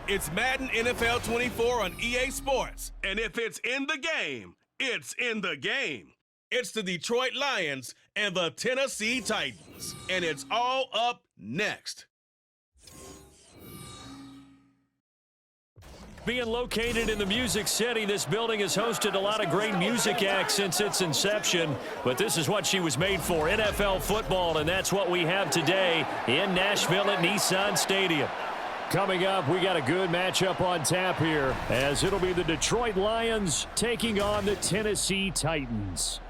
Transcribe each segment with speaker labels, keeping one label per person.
Speaker 1: It's Madden NFL 24 on EA Sports. And if it's in the game, it's in the game. It's the Detroit Lions and the Tennessee Titans. And it's all up next.
Speaker 2: Being located in the Music City, this building has hosted a lot of great music acts since its inception. But this is what she was made for, NFL football, and that's what we have today in Nashville at Nissan Stadium. Coming up, we got a good matchup on tap here, as it'll be the Detroit Lions taking on the Tennessee Titans.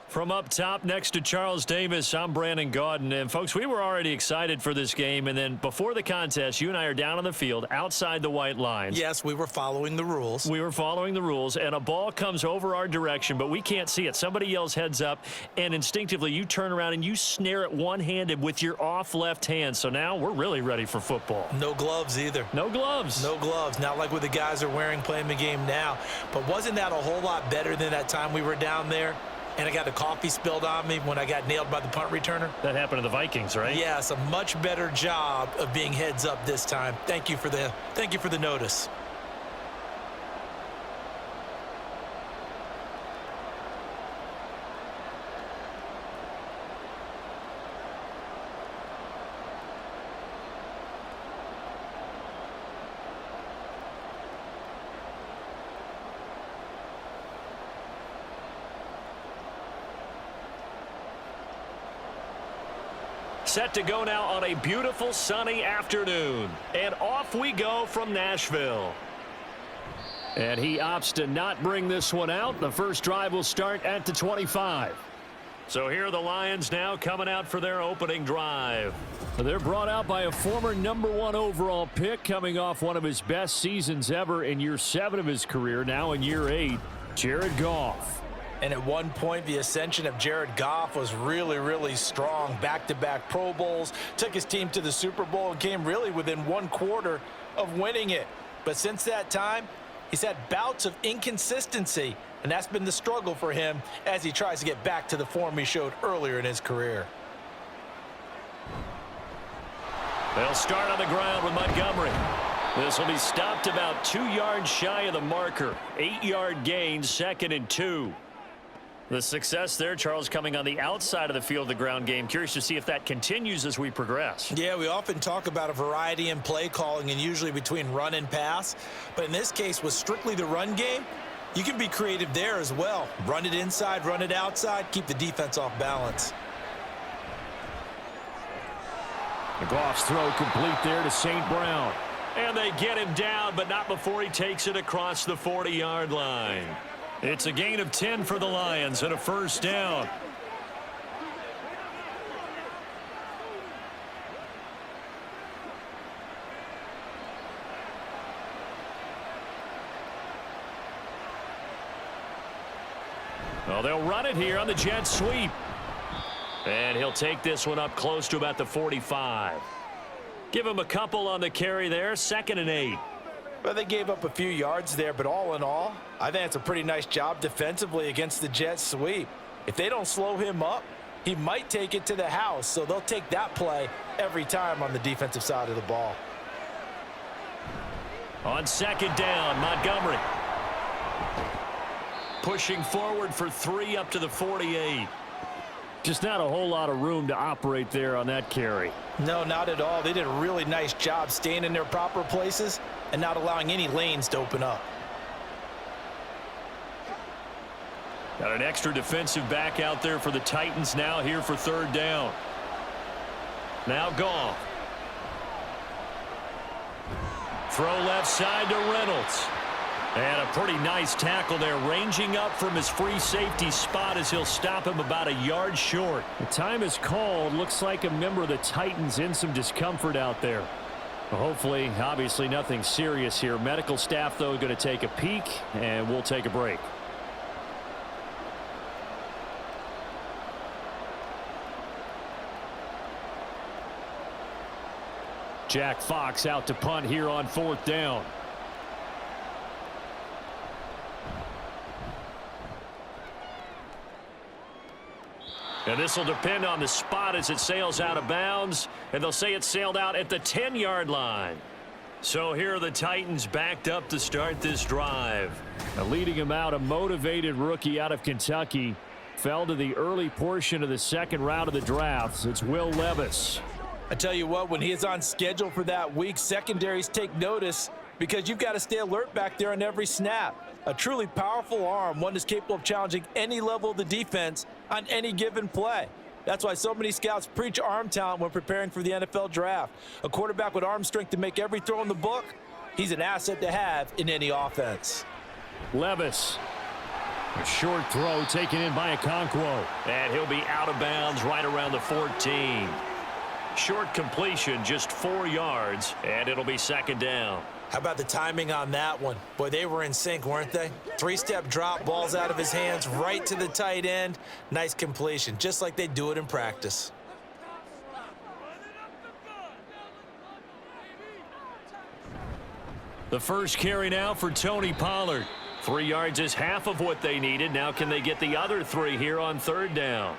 Speaker 2: From up top next to Charles Davis, I'm Brandon Gaudin. And, folks, we were already excited for this game. And then before the contest, you and I are down on the field outside the white lines.
Speaker 3: Yes, we were following the rules.
Speaker 2: We were following the rules, and a ball comes over our direction, but we can't see it. Somebody yells heads up, and instinctively you turn around and you snare it one-handed with your off left hand. So now we're really ready for football.
Speaker 3: No gloves either.
Speaker 2: No gloves.
Speaker 3: No gloves. Not like what the guys are wearing playing the game now. But wasn't that a whole lot better than that time we were down there? And I got the coffee spilled on me when I got nailed by the punt returner.
Speaker 2: That happened to the Vikings, right?
Speaker 3: Yes, a much better job of being heads up this time. Thank you for the notice.
Speaker 2: Set to go now on a beautiful sunny afternoon. And off we go from Nashville. And he opts to not bring this one out. The first drive will start at the 25. So here are the Lions now coming out for their opening drive. They're brought out by a former #1 overall pick, coming off one of his best seasons ever in year 7 of his career, now in year 8, Jared Goff.
Speaker 3: And at one point, the ascension of Jared Goff was really, really strong. Back-to-back Pro Bowls, took his team to the Super Bowl, and came really within 1/4 of winning it. But since that time, he's had bouts of inconsistency, and that's been the struggle for him as he tries to get back to the form he showed earlier in his career.
Speaker 2: They'll start on the ground with Montgomery. This will be stopped about 2 yards shy of the marker. 8-yard gain, 2nd and 2. The success there, Charles, coming on the outside of the field of the ground game. Curious to see if that continues as we progress.
Speaker 3: Yeah, we often talk about a variety in play calling and usually between run and pass. But in this case, with strictly the run game, you can be creative there as well. Run it inside, run it outside, keep the defense off balance.
Speaker 2: Goff's throw complete there to St. Brown. And they get him down, but not before he takes it across the 40-yard line. It's a gain of 10 for the Lions and a first down. Well, they'll run it here on the jet sweep. And he'll take this one up close to about the 45. Give him a couple on the carry there, 2nd and 8.
Speaker 3: Well, they gave up a few yards there, but all in all, I think it's a pretty nice job defensively against the jet sweep. If they don't slow him up, he might take it to the house, so they'll take that play every time on the defensive side of the ball.
Speaker 2: On 2nd down, Montgomery. Pushing forward for 3 up to the 48. Just not a whole lot of room to operate there on that carry.
Speaker 3: No, not at all. They did a really nice job staying in their proper places and not allowing any lanes to open up.
Speaker 2: Got an extra defensive back out there for the Titans now here for 3rd down. Now Goff. Throw left side to Reynolds. And a pretty nice tackle there, ranging up from his free safety spot as he'll stop him about a yard short. The time is called. Looks like a member of the Titans in some discomfort out there. Well, hopefully, obviously nothing serious here. Medical staff, though, going to take a peek, and we'll take a break. Jack Fox out to punt here on 4th down. And this will depend on the spot as it sails out of bounds. And they'll say it sailed out at the 10-yard line. So here are the Titans backed up to start this drive. Leading him out, a motivated rookie out of Kentucky. Fell to the early portion of the second round of the draft. It's Will Levis.
Speaker 3: I tell you what, when he is on schedule for that week, secondaries take notice because you've got to stay alert back there on every snap. A truly powerful arm, one that's capable of challenging any level of the defense on any given play. That's why so many scouts preach arm talent when preparing for the NFL draft. A quarterback with arm strength to make every throw in the book, he's an asset to have in any offense.
Speaker 2: Levis. A short throw taken in by Okonkwo. And he'll be out of bounds right around the 14. Short completion, just 4 yards, and it'll be second down.
Speaker 3: How about the timing on that one? Boy, they were in sync, weren't they? 3-step drop, balls out of his hands, right to the tight end. Nice completion, just like they do it in practice.
Speaker 2: The first carry now for Tony Pollard. 3 yards is half of what they needed. Now can they get the other 3 here on third down?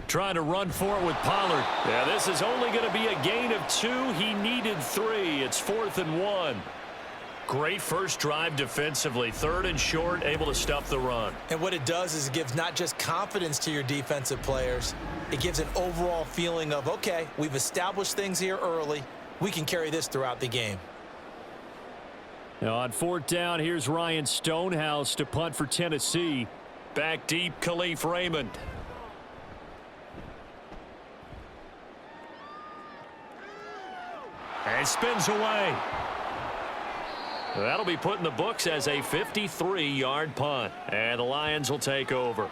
Speaker 2: Trying to run for it with Pollard. Yeah, this is only going to be a gain of 2. He needed 3. It's 4th and 1. Great first drive defensively. 3rd and short, able to stuff the run.
Speaker 3: And what it does is it gives not just confidence to your defensive players, it gives an overall feeling of, okay, we've established things here early. We can carry this throughout the game.
Speaker 2: Now on 4th down, here's Ryan Stonehouse to punt for Tennessee. Back deep, Khalif Raymond. And spins away. That'll be put in the books as a 53-yard punt. And the Lions will take over.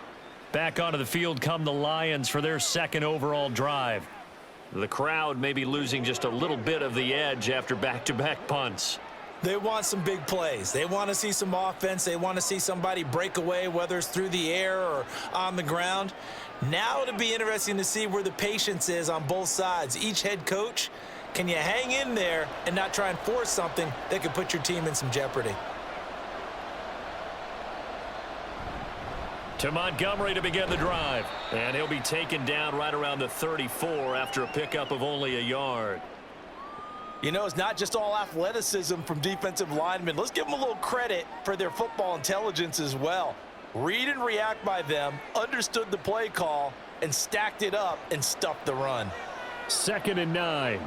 Speaker 2: Back onto the field come the Lions for their second overall drive. The crowd may be losing just a little bit of the edge after back-to-back punts.
Speaker 3: They want some big plays. They want to see some offense. They want to see somebody break away, whether it's through the air or on the ground. Now it'll be interesting to see where the patience is on both sides. Each head coach, can you hang in there and not try and force something that could put your team in some jeopardy?
Speaker 2: To Montgomery to begin the drive. And he'll be taken down right around the 34 after a pickup of only a yard.
Speaker 3: You know, it's not just all athleticism from defensive linemen. Let's give them a little credit for their football intelligence as well. Read and react by them, understood the play call, and stacked it up and stuffed the run.
Speaker 2: 2nd and 9.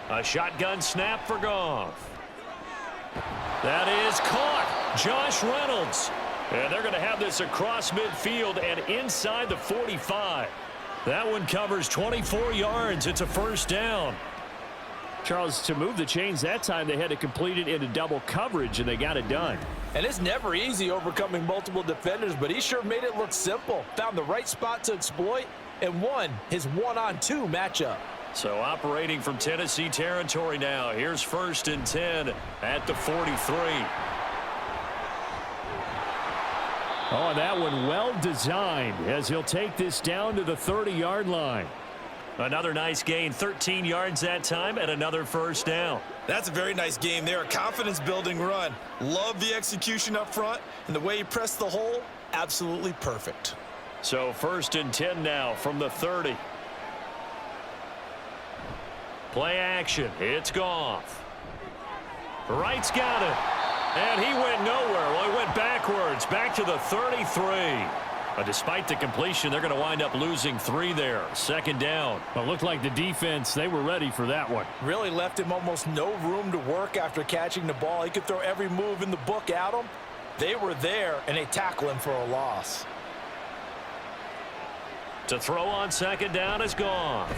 Speaker 2: A shotgun snap for Goff. That is caught. Josh Reynolds. And they're going to have this across midfield and inside the 45. That one covers 24 yards. It's a first down. Charles, to move the chains that time, they had to complete it into double coverage, and they got it done.
Speaker 3: And it's never easy overcoming multiple defenders, but he sure made it look simple. Found the right spot to exploit and won his 1-on-2 matchup.
Speaker 2: So operating from Tennessee territory now. Here's 1st and 10 at the 43. Oh, that one well designed as he'll take this down to the 30-yard line. Another nice gain, 13 yards that time, and another first down.
Speaker 3: That's a very nice game there, a confidence-building run. Love the execution up front, and the way he pressed the hole, absolutely perfect.
Speaker 2: So 1st and 10 now from the 30. Play action. It's Goff. Wright's got it. And he went nowhere. Well, he went backwards, back to the 33. Despite the completion, they're going to wind up losing 3 there. 2nd down. Well, it looked like the defense, they were ready for that one.
Speaker 3: Really left him almost no room to work after catching the ball. He could throw every move in the book at him. They were there, and they tackle him for a loss.
Speaker 2: To throw on 2nd down is Goff.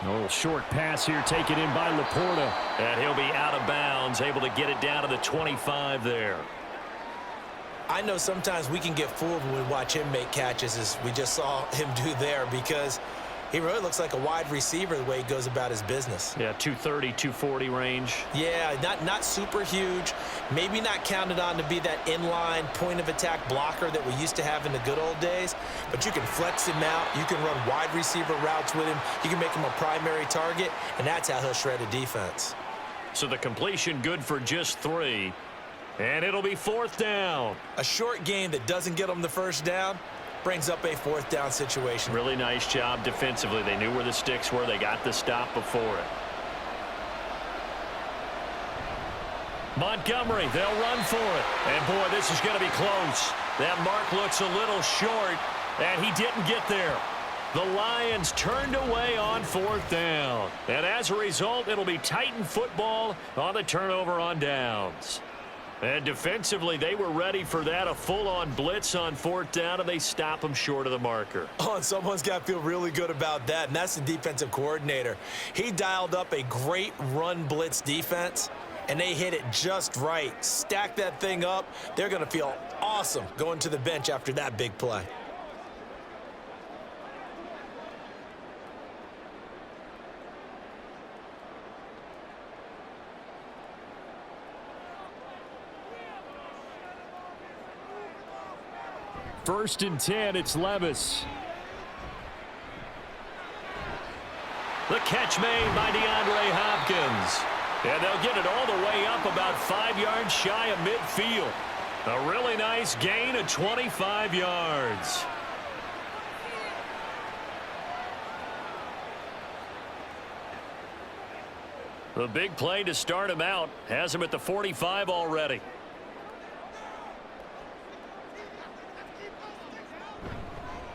Speaker 2: A little short pass here taken in by Laporta. And he'll be out of bounds, able to get it down to the 25 there.
Speaker 3: I know sometimes we can get fooled when we watch him make catches, as we just saw him do there, because he really looks like a wide receiver the way he goes about his business.
Speaker 2: Yeah, 230, 240 range.
Speaker 3: Yeah, not super huge. Maybe not counted on to be that inline point-of-attack blocker that we used to have in the good old days, but you can flex him out. You can run wide receiver routes with him. You can make him a primary target, and that's how he'll shred a defense.
Speaker 2: So the completion good for just 3, and it'll be 4th down.
Speaker 3: A short game that doesn't get them the first down brings up a 4th down situation.
Speaker 2: Really nice job defensively. They knew where the sticks were. They got the stop before it. Montgomery, they'll run for it. And, boy, this is going to be close. That mark looks a little short, and he didn't get there. The Lions turned away on 4th down. And as a result, it'll be Titan football on the turnover on downs. And defensively, they were ready for that, a full-on blitz on 4th down, and they stop them short of the marker.
Speaker 3: Oh, and someone's got to feel really good about that, and that's the defensive coordinator. He dialed up a great run blitz defense, and they hit it just right. Stack that thing up. They're going to feel awesome going to the bench after that big play.
Speaker 2: First and 10, it's Levis. The catch made by DeAndre Hopkins. And they'll get it all the way up about 5 yards shy of midfield. A really nice gain of 25 yards. The big play to start him out has him at the 45 already.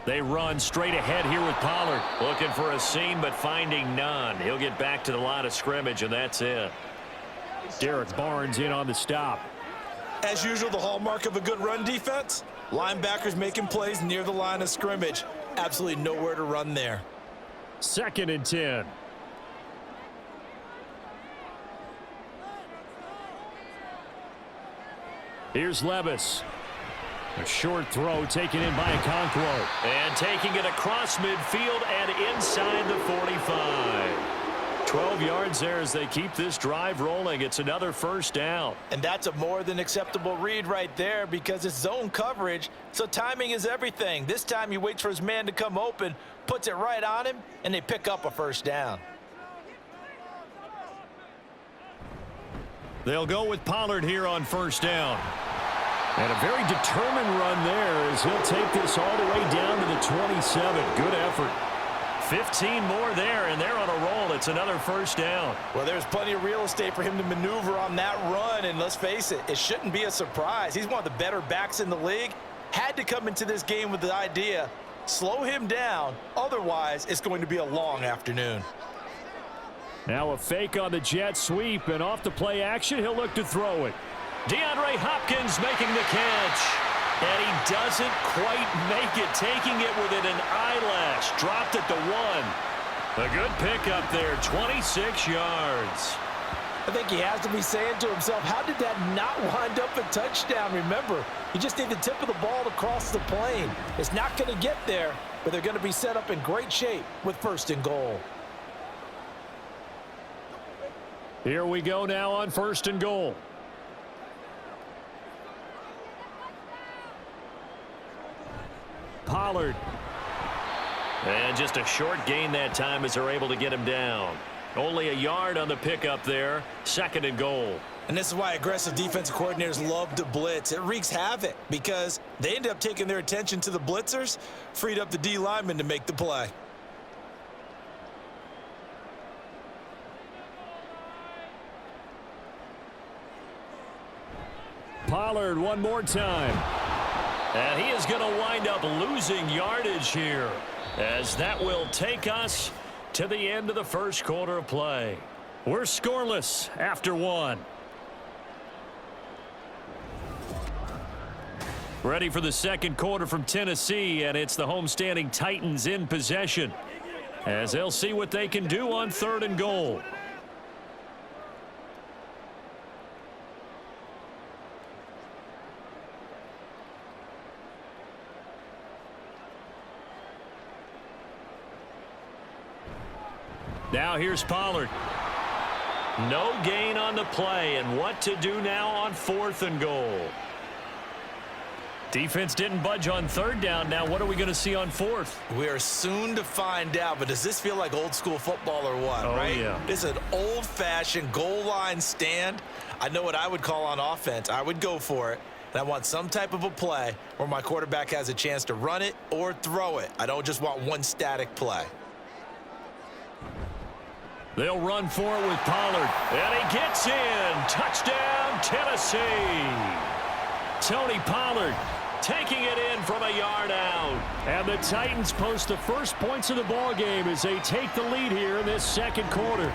Speaker 2: They run straight ahead here with Pollard. Looking for a seam, but finding none. He'll get back to the line of scrimmage, and that's it. Derek Barnes in on the stop.
Speaker 3: As usual, the hallmark of a good run defense, linebackers making plays near the line of scrimmage. Absolutely nowhere to run there.
Speaker 2: 2nd and 10. Here's Levis. A short throw taken in by Okonkwo. And taking it across midfield and inside the 45. 12 yards there as they keep this drive rolling. It's another first down.
Speaker 3: And that's a more than acceptable read right there because it's zone coverage, so timing is everything. This time he waits for his man to come open, puts it right on him, and they pick up a first down.
Speaker 2: They'll go with Pollard here on first down. And a very determined run there as he'll take this all the way down to the 27. Good effort. 15 more there, and they're on a roll. It's another first down.
Speaker 3: Well, there's plenty of real estate for him to maneuver on that run, and let's face it, it shouldn't be a surprise. He's one of the better backs in the league. Had to come into this game with the idea, slow him down, otherwise it's going to be a long afternoon.
Speaker 2: Now a fake on the jet sweep, and off the play action, he'll look to throw it. DeAndre Hopkins making the catch. And he doesn't quite make it, taking it within an eyelash. Dropped at the 1. A good pickup there, 26 yards.
Speaker 3: I think he has to be saying to himself, how did that not wind up a touchdown? Remember, you just need the tip of the ball to cross the plane. It's not going to get there, but they're going to be set up in great shape with 1st and goal.
Speaker 2: Here we go now on 1st and goal. Pollard. And just a short gain that time as they're able to get him down. Only a yard on the pickup there. 2nd and goal.
Speaker 3: And this is why aggressive defensive coordinators love to blitz. It wreaks havoc because they end up taking their attention to the blitzers, freed up the D lineman to make the play.
Speaker 2: Pollard one more time. And he is going to wind up losing yardage here, as that will take us to the end of the first quarter of play. We're scoreless after 1. Ready for the second quarter from Tennessee, and it's the homestanding Titans in possession, as they'll see what they can do on 3rd and goal. Now here's Pollard. No gain on the play, and what to do now on 4th and goal. Defense didn't budge on 3rd down. Now what are we going to see on 4th?
Speaker 3: We are soon to find out, but does this feel like old school football or what, right?
Speaker 2: Yeah.
Speaker 3: This is an old-fashioned goal line stand. I know what I would call on offense. I would go for it, and I want some type of a play where my quarterback has a chance to run it or throw it. I don't just want one static play.
Speaker 2: They'll run for it with Pollard, and he gets in. Touchdown, Tennessee. Tony Pollard taking it in from a yard out. And the Titans post the first points of the ball game as they take the lead here in this 2nd quarter.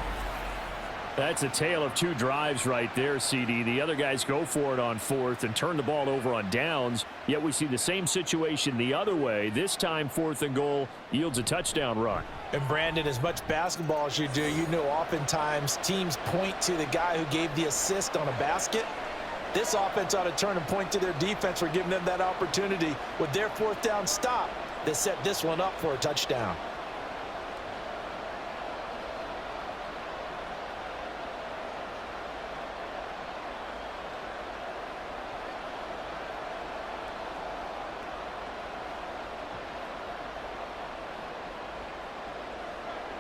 Speaker 2: That's a tale of 2 drives right there, CD. The other guys go for it on 4th and turn the ball over on downs, yet we see the same situation the other way. This time, 4th and goal yields a touchdown run.
Speaker 3: And Brandon, as much basketball as you do, you know oftentimes teams point to the guy who gave the assist on a basket. This offense ought to turn and point to their defense for giving them that opportunity with their 4th down stop that set this one up for a touchdown.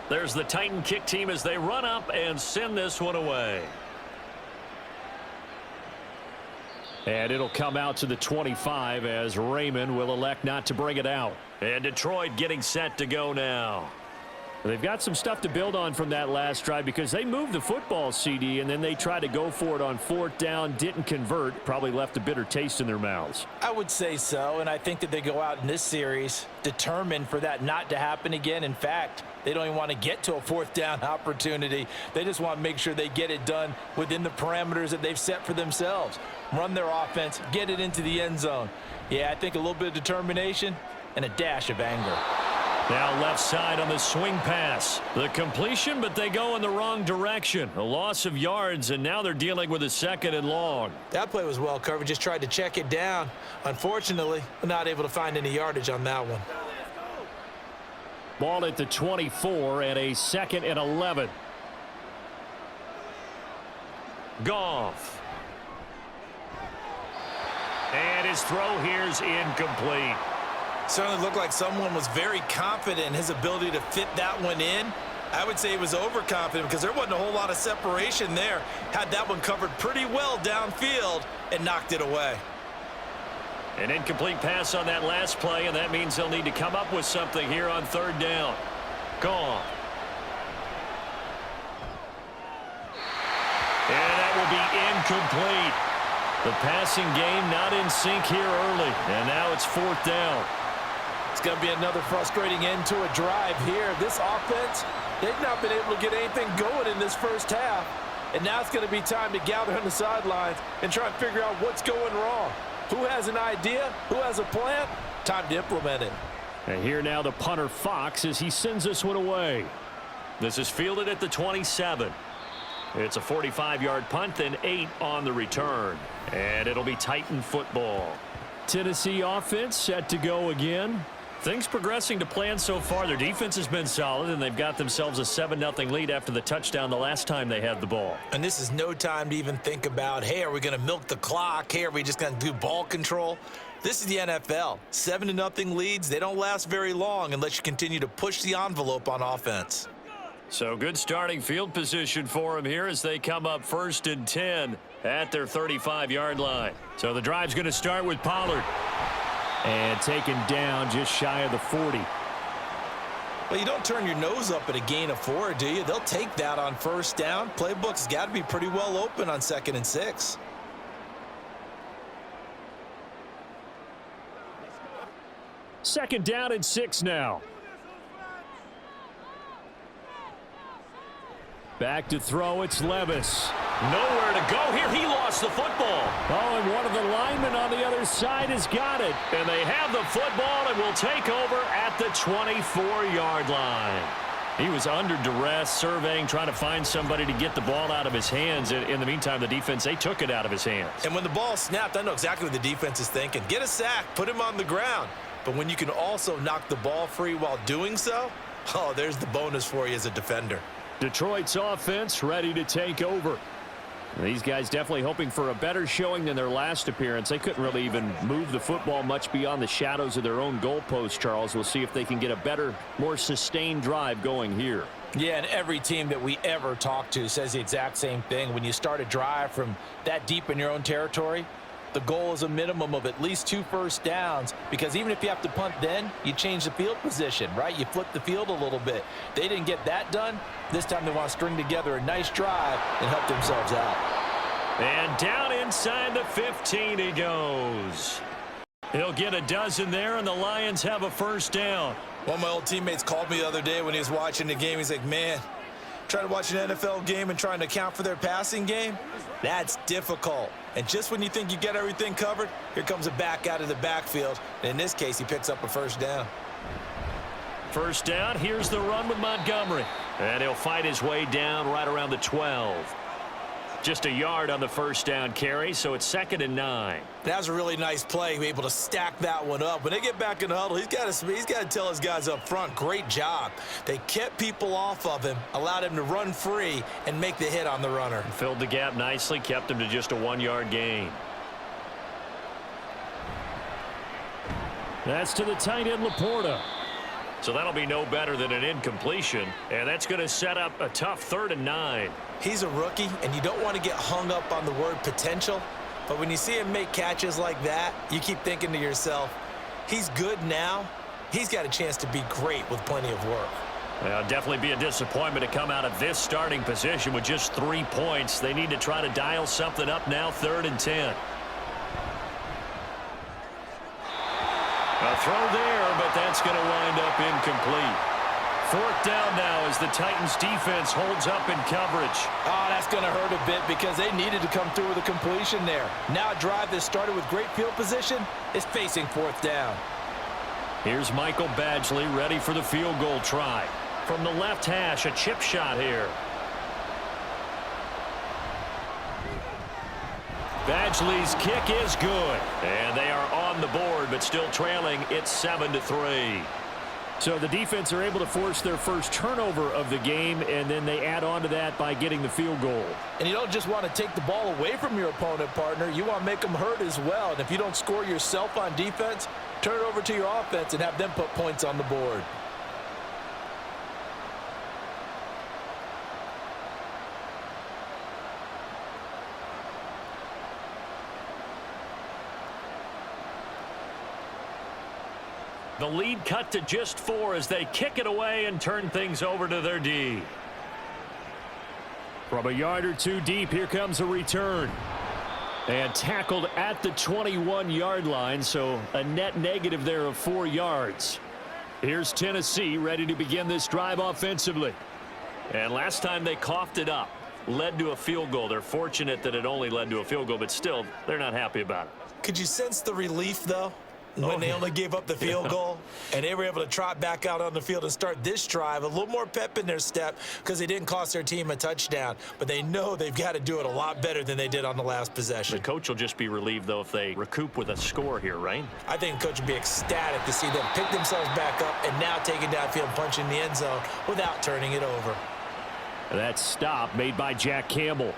Speaker 2: There's the Titan kick team as they run up and send this one away. And it'll come out to the 25 as Raymond will elect not to bring it out. And Detroit getting set to go now. They've got some stuff to build on from that last drive because they moved the football, CD, and then they tried to go for it on 4th down, didn't convert, probably left a bitter taste in their mouths.
Speaker 3: I would say so, and I think that they go out in this series determined for that not to happen again. In fact, they don't even want to get to a 4th down opportunity. They just want to make sure they get it done within the parameters that they've set for themselves. Run their offense, get it into the end zone. Yeah, I think a little bit of determination and a dash of anger.
Speaker 2: Now left side on the swing pass. The completion, but they go in the wrong direction. A loss of yards, and now they're dealing with a 2nd and long.
Speaker 3: That play was well covered. Just tried to check it down. Unfortunately, not able to find any yardage on that one.
Speaker 2: Ball at the 24 and a 2nd and 11. Goff. And his throw here's incomplete.
Speaker 3: Certainly looked like someone was very confident in his ability to fit that one in. I would say he was overconfident because there wasn't a whole lot of separation there. Had that one covered pretty well downfield and knocked it away.
Speaker 2: An incomplete pass on that last play, and that means they'll need to come up with something here on 3rd down. Goff. And that will be incomplete. The passing game not in sync here early, and now it's 4th down.
Speaker 3: It's going to be another frustrating end to a drive here. This offense, they've not been able to get anything going in this first half. And now it's going to be time to gather on the sidelines and try and figure out what's going wrong. Who has an idea? Who has a plan? Time to implement it.
Speaker 2: And here now the punter Fox as he sends this one away. This is fielded at the 27. It's a 45-yard punt and 8 on the return. And it'll be Titan football. Tennessee offense set to go again. Things progressing to plan so far. Their defense has been solid, and they've got themselves a 7-0 lead after the touchdown the last time they had the ball.
Speaker 3: And this is no time to even think about, hey, are we going to milk the clock? Hey, are we just going to do ball control? This is the NFL. 7-0 leads, they don't last very long unless you continue to push the envelope on offense.
Speaker 2: So good starting field position for them here as they come up 1st and 10 at their 35-yard line. So the drive's going to start with Pollard. And taken down just shy of the 40.
Speaker 3: Well, you don't turn your nose up at a gain of 4, do you? They'll take that on 1st down. Playbook's got to be pretty well open on 2nd and 6.
Speaker 2: Second down and 6 now. Back to throw, it's Levis. Nowhere to go here. He lost the football. Oh, and one of the linemen on the other side has got it. And they have the football and will take over at the 24-yard line. He was under duress, surveying, trying to find somebody to get the ball out of his hands. In the meantime, the defense, they took it out of his hands.
Speaker 3: And when the ball snapped, I know exactly what the defense is thinking. Get a sack, put him on the ground. But when you can also knock the ball free while doing so, oh, there's the bonus for you as a defender.
Speaker 2: Detroit's offense ready to take over. These guys definitely hoping for a better showing than their last appearance. They couldn't really even move the football much beyond the shadows of their own goalpost, Charles. We'll see if they can get a better, more sustained drive going here.
Speaker 3: Yeah, and every team that we ever talk to says the exact same thing. When you start a drive from that deep in your own territory, the goal is a minimum of at least 2 first downs, because even if you have to punt then, you change the field position, right? You flip the field a little bit. They didn't get that done. This time they want to string together a nice drive and help themselves out.
Speaker 2: And down inside the 15 he goes. He'll get a dozen there, and the Lions have a first down.
Speaker 3: One of my old teammates called me the other day when he was watching the game. He's like, man, trying to watch an NFL game and trying to account for their passing game, that's difficult. And just when you think you get everything covered, here comes a back out of the backfield. And in this case, he picks up a first down.
Speaker 2: First down, here's the run with Montgomery. And he'll fight his way down right around the 12. Just a yard on the first down carry, so it's 2nd and 9.
Speaker 3: That was a really nice play, able to stack that one up. When they get back in the huddle, he's got to tell his guys up front, great job. They kept people off of him, allowed him to run free, and make the hit on the runner.
Speaker 2: Filled the gap nicely, kept him to just a 1-yard gain. That's to the tight end, Laporta. So that'll be no better than an incompletion, and that's going to set up a tough 3rd and 9.
Speaker 3: He's a rookie, and you don't want to get hung up on the word potential, but when you see him make catches like that, you keep thinking to yourself, he's good now. He's got a chance to be great with plenty of work.
Speaker 2: Well, definitely be a disappointment to come out of this starting position with just 3 points. They need to try to dial something up now, 3rd and 10. A throw there, but that's going to wind up incomplete. 4th down now as the Titans defense holds up in coverage.
Speaker 3: Oh, that's going to hurt a bit because they needed to come through with a completion there. Now a drive that started with great field position is facing 4th down.
Speaker 2: Here's Michael Badgley ready for the field goal try. From the left hash, a chip shot here. Badgley's kick is good. And they are on the board, but still trailing. It's 7-3. So the defense are able to force their first turnover of the game, and then they add on to that by getting the field goal.
Speaker 3: And you don't just want to take the ball away from your opponent, partner. You want to make them hurt as well. And if you don't score yourself on defense, turn it over to your offense and have them put points on the board.
Speaker 2: The lead cut to just 4 as they kick it away and turn things over to their D. From a yard or 2 deep, here comes a return. And tackled at the 21-yard line, so a net negative there of 4 yards. Here's Tennessee ready to begin this drive offensively. And last time they coughed it up, led to a field goal. They're fortunate that it only led to a field goal, but still, they're not happy about it.
Speaker 3: Could you sense the relief, though? When they only gave up the field goal and they were able to trot back out on the field and start this drive, a little more pep in their step because they didn't cost their team a touchdown. But they know they've got to do it a lot better than they did on the last possession.
Speaker 2: The coach will just be relieved, though, if they recoup with a score here, right?
Speaker 3: I think the coach would be ecstatic to see them pick themselves back up and now take it downfield, punching the end zone without turning it over.
Speaker 2: That stop made by Jack Campbell.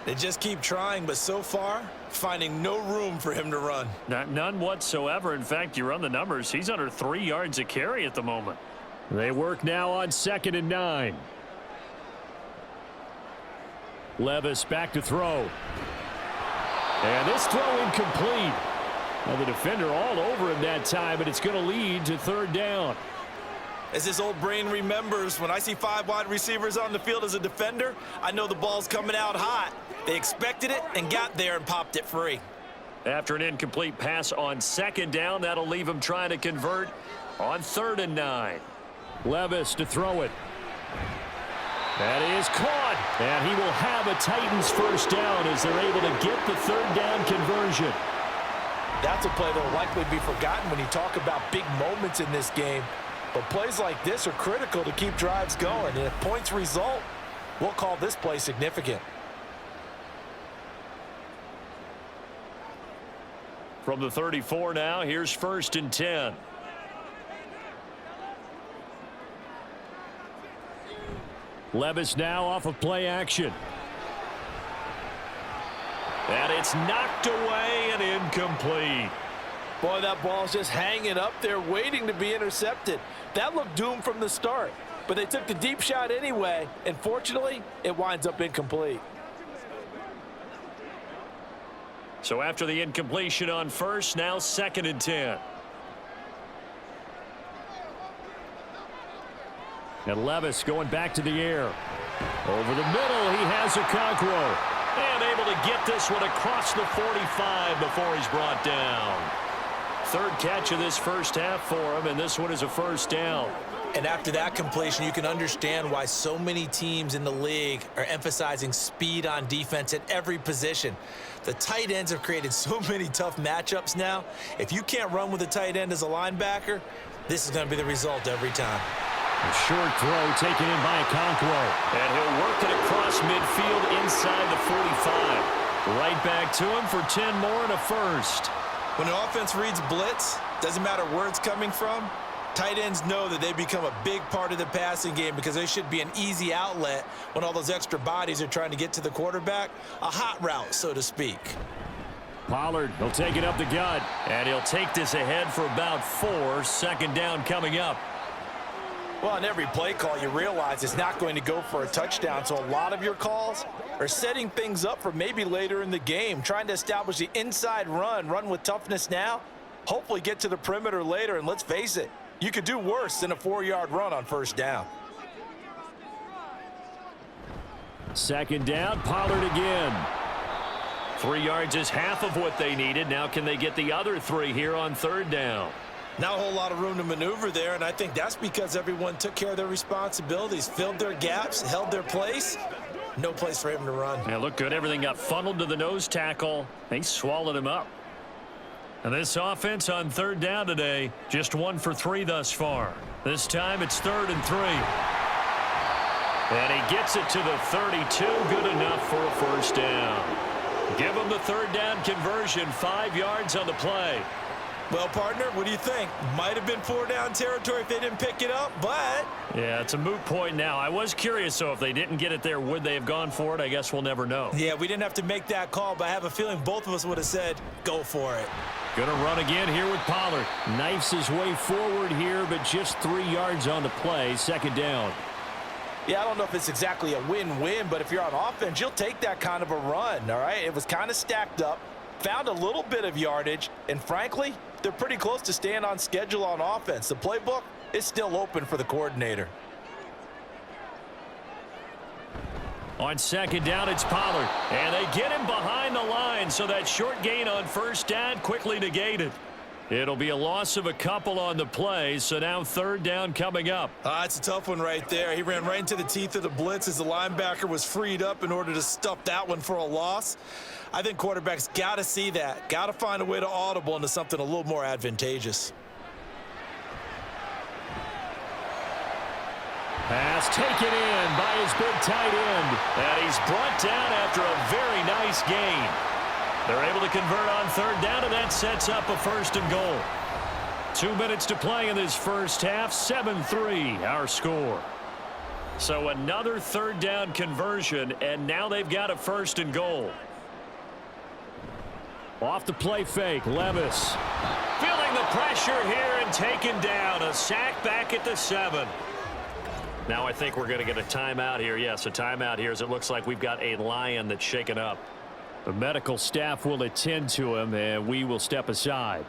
Speaker 3: They just keep trying, but so far, finding no room for him to run.
Speaker 2: None whatsoever. In fact, you run the numbers, he's under 3 yards a carry at the moment. They work now on 2nd and 9. Levis back to throw. And this throw incomplete. Well, the defender all over him that time, but it's going to lead to 3rd down.
Speaker 3: As this old brain remembers, when I see 5 wide receivers on the field as a defender, I know the ball's coming out hot. They expected it and got there and popped it free.
Speaker 2: After an incomplete pass on 2nd down, that'll leave him trying to convert on 3rd and 9. Levis to throw it. That is caught, and he will have a Titans first down as they're able to get the 3rd down conversion.
Speaker 3: That's a play that will likely be forgotten when you talk about big moments in this game. But plays like this are critical to keep drives going. And if points result, we'll call this play significant.
Speaker 2: From the 34 now, here's 1st and 10. Levis now off of play action. And it's knocked away and incomplete.
Speaker 3: Boy, that ball's just hanging up there waiting to be intercepted. That looked doomed from the start, but they took the deep shot anyway, and fortunately, it winds up incomplete.
Speaker 2: So after the incompletion on first, now 2nd and 10. And Levis going back to the air. Over the middle, he has Okonkwo. And able to get this one across the 45 before he's brought down. 3rd catch of this first half for him, and this one is a first down.
Speaker 3: And after that completion, you can understand why so many teams in the league are emphasizing speed on defense at every position. The tight ends have created so many tough matchups now. If you can't run with a tight end as a linebacker, this is going to be the result every time.
Speaker 2: A short throw taken in by Okonkwo. And he'll work it across midfield inside the 45. Right back to him for 10 more and a first.
Speaker 3: When an offense reads blitz, doesn't matter where it's coming from, tight ends know that they become a big part of the passing game because they should be an easy outlet when all those extra bodies are trying to get to the quarterback. A hot route, so to speak.
Speaker 2: Pollard, he'll take it up the gut. And he'll take this ahead for about 4. 2nd down coming up.
Speaker 3: Well, on every play call, you realize it's not going to go for a touchdown, so a lot of your calls are setting things up for maybe later in the game, trying to establish the inside run with toughness now, hopefully get to the perimeter later, and let's face it, you could do worse than a 4-yard run on first down.
Speaker 2: 2nd down, Pollard again. 3 yards is half of what they needed. Now can they get the other 3 here on 3rd down?
Speaker 3: Not a whole lot of room to maneuver there, and I think that's because everyone took care of their responsibilities, filled their gaps, held their place. No place for him to run.
Speaker 2: Yeah, looked good. Everything got funneled to the nose tackle. They swallowed him up. And this offense on 3rd down today, just 1 for 3 thus far. This time it's 3rd and 3. And he gets it to the 32. Good enough for a first down. Give him the 3rd down conversion. 5 yards on the play.
Speaker 3: Well, partner, what do you think? Might have been 4-down territory if they didn't pick it up, but...
Speaker 2: Yeah, it's a moot point now. I was curious, so if they didn't get it there, would they have gone for it? I guess we'll never know.
Speaker 3: Yeah, we didn't have to make that call, but I have a feeling both of us would have said, go for it.
Speaker 2: Gonna run again here with Pollard. Knifes his way forward here, but just 3 yards on the play. 2nd down.
Speaker 3: Yeah, I don't know if it's exactly a win-win, but if you're on offense, you'll take that kind of a run, all right? It was kind of stacked up, found a little bit of yardage, and frankly, they're pretty close to staying on schedule on offense. The playbook is still open for the coordinator.
Speaker 2: On 2nd down, it's Pollard. And they get him behind the line, so that short gain on first down quickly negated. It'll be a loss of a couple on the play, so now 3rd down coming up.
Speaker 3: It's a tough one right there. He ran right into the teeth of the blitz as the linebacker was freed up in order to stuff that one for a loss. I think quarterbacks got to see that, got to find a way to audible into something a little more advantageous.
Speaker 2: Pass taken in by his big tight end. And he's brought down after a very nice gain. They're able to convert on 3rd down, and that sets up a 1st and goal. 2 minutes to play in this first half. 7-3 our score. So another 3rd down conversion, and now they've got a 1st and goal. Off the play fake, Levis. Feeling the pressure here and taken down. A sack back at the 7. Now I think we're going to get a timeout here. Yes, a timeout here as it looks like we've got a Lion that's shaken up. The medical staff will attend to him, and we will step aside.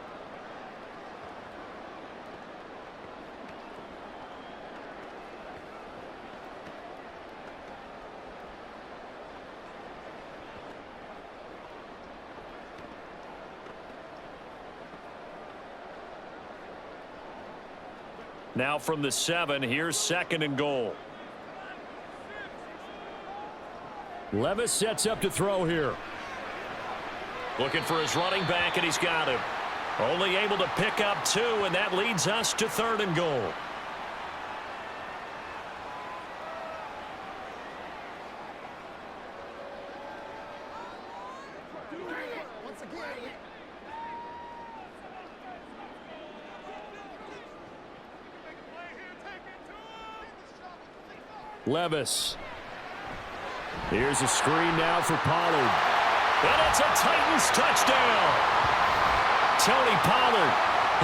Speaker 2: Now from the 7, here's 2nd and goal. Levis sets up to throw here. Looking for his running back, and he's got him. Only able to pick up 2, and that leads us to 3rd and goal. Levis. Here's a screen now for Pollard. And it's a Titans touchdown. Tony Pollard,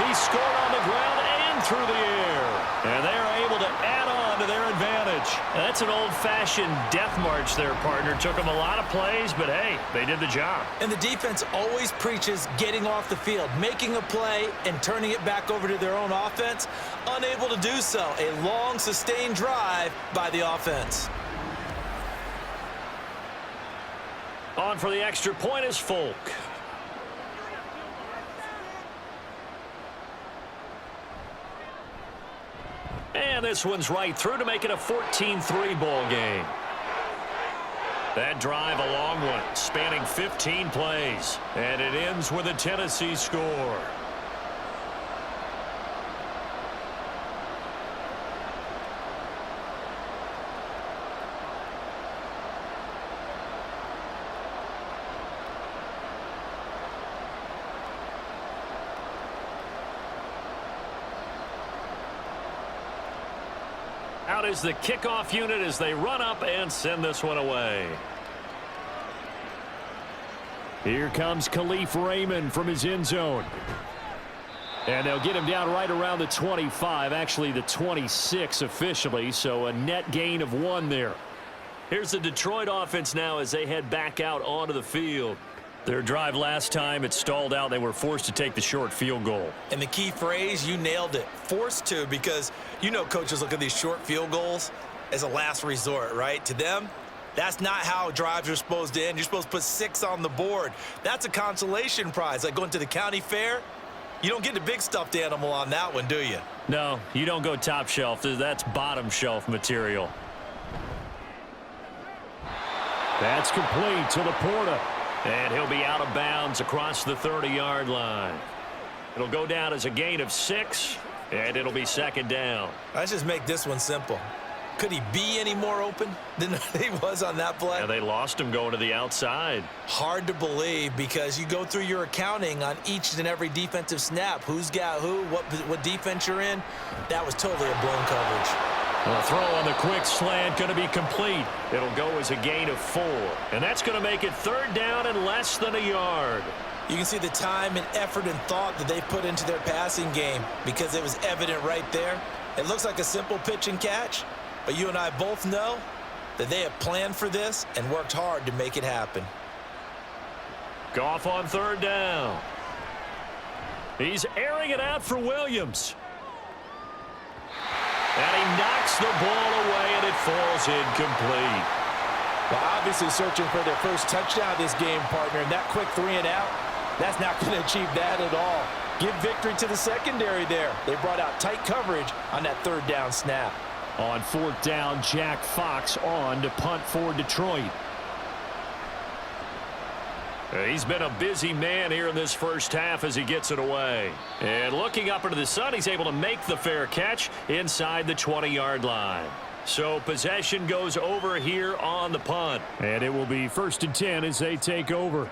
Speaker 2: he scored on the ground and through the air. And they're able to add on to their advantage.
Speaker 4: That's an old-fashioned death march there, partner. Took them a lot of plays, but hey, they did the job.
Speaker 3: And the defense always preaches getting off the field, making a play, and turning it back over to their own offense. Unable to do so. A long, sustained drive by the offense.
Speaker 2: On for the extra point is Folk. And this one's right through to make it a 14-3 ball game. That drive a long one, spanning 15 plays. And it ends with a Tennessee score. Out is the kickoff unit as they run up and send this one away. Here comes Khalif Raymond from his end zone. And they'll get him down right around the 25, actually the 26 officially, so a net gain of 1 there. Here's the Detroit offense now as they head back out onto the field. Their drive last time, it stalled out. They were forced to take the short field goal.
Speaker 3: And the key phrase, you nailed it, forced to, because you know coaches look at these short field goals as a last resort, right? To them, that's not how drives are supposed to end. You're supposed to put 6 on the board. That's a consolation prize. Like going to the county fair, you don't get the big stuffed animal on that one, do you?
Speaker 2: No, you don't go top shelf. That's bottom shelf material. That's complete to Laporta. And he'll be out of bounds across the 30-yard line. It'll go down as a gain of 6, and it'll be second down.
Speaker 3: Let's just make this one simple. Could he be any more open than he was on that play?
Speaker 2: Yeah, they lost him going to the outside.
Speaker 3: Hard to believe because you go through your accounting on each and every defensive snap. Who's got who, what defense you're in. That was totally a blown coverage.
Speaker 2: The throw on the quick slant going to be complete. It'll go as a gain of 4. And that's going to make it third down and less than a yard.
Speaker 3: You can see the time and effort and thought that they put into their passing game because it was evident right there. It looks like a simple pitch and catch, but you and I both know that they have planned for this and worked hard to make it happen.
Speaker 2: Goff on third down. He's airing it out for Williams. And he knocks the ball away, and it falls incomplete.
Speaker 3: Well, obviously searching for their first touchdown this game, partner, and that quick 3 and out, that's not going to achieve that at all. Give victory to the secondary there. They brought out tight coverage on that third down snap.
Speaker 2: On fourth down, Jack Fox on to punt for Detroit. He's been a busy man here in this first half as he gets it away. And looking up into the sun, he's able to make the fair catch inside the 20-yard line. So possession goes over here on the punt. And it will be 1st and 10 as they take over.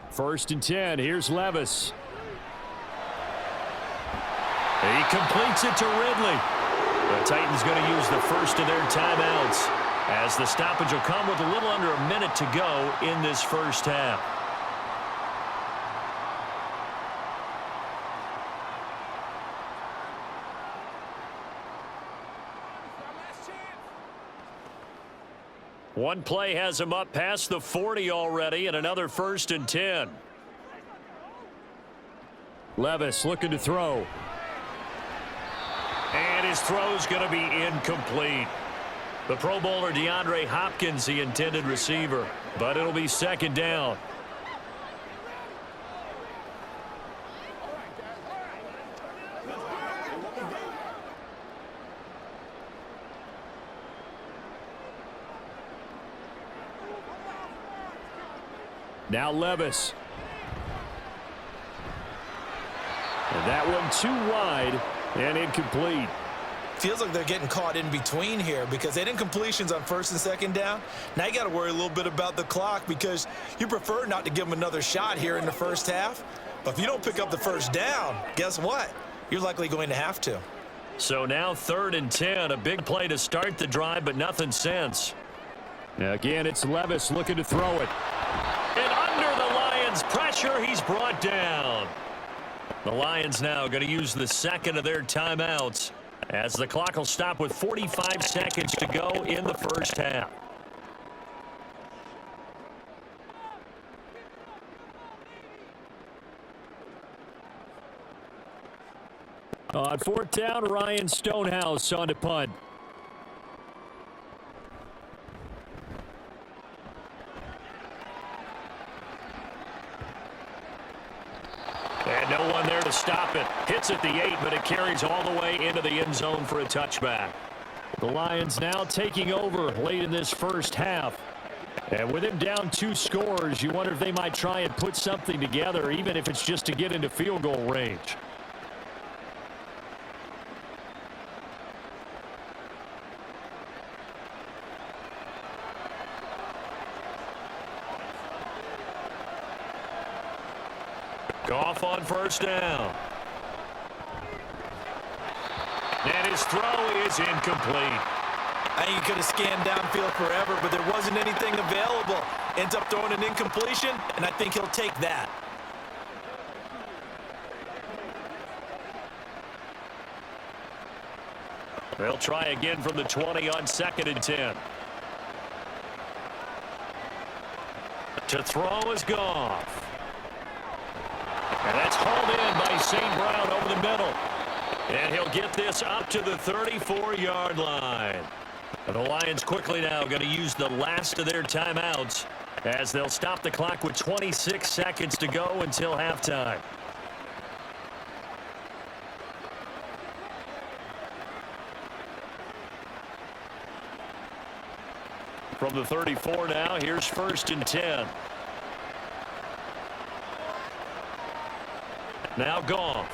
Speaker 2: First and 10. Here's Levis. He completes it to Ridley. The Titans going to use the first of their timeouts as the stoppage will come with a little under a minute to go in this first half. One play has him up past the 40 already, and another 1st and 10. Levis looking to throw. And his throw's going to be incomplete. The Pro Bowler DeAndre Hopkins, the intended receiver, but it'll be 2nd down. Now Levis. And that one too wide. And incomplete.
Speaker 3: Feels like they're getting caught in between here because they didn't completions on first and second down. Now you got to worry a little bit about the clock because you prefer not to give them another shot here in the first half. But if you don't pick up the first down, guess what? You're likely going to have to.
Speaker 2: So now 3rd and 10, a big play to start the drive, but nothing since. Now again, it's Levis looking to throw it. And under the Lions' pressure, he's brought down. The Lions now going to use the second of their timeouts, as the clock will stop with 45 seconds to go in the first half. On 4th down, Ryan Stonehouse on to punt. And no one there to stop it. Hits at the 8, but it carries all the way into the end zone for a touchback. The Lions now taking over late in this first half. And with him down 2 scores, you wonder if they might try and put something together, even if it's just to get into field goal range. Goff on first down. And his throw is incomplete.
Speaker 3: I think he could have scanned downfield forever, but there wasn't anything available. Ends up throwing an incompletion, and I think he'll take that.
Speaker 2: They'll try again from the 20 on 2nd and 10. To throw is Goff. And that's hauled in by St. Brown over the middle. And he'll get this up to the 34-yard line. And the Lions quickly now going to use the last of their timeouts as they'll stop the clock with 26 seconds to go until halftime. From the 34 now, here's 1st and 10. Now Goff.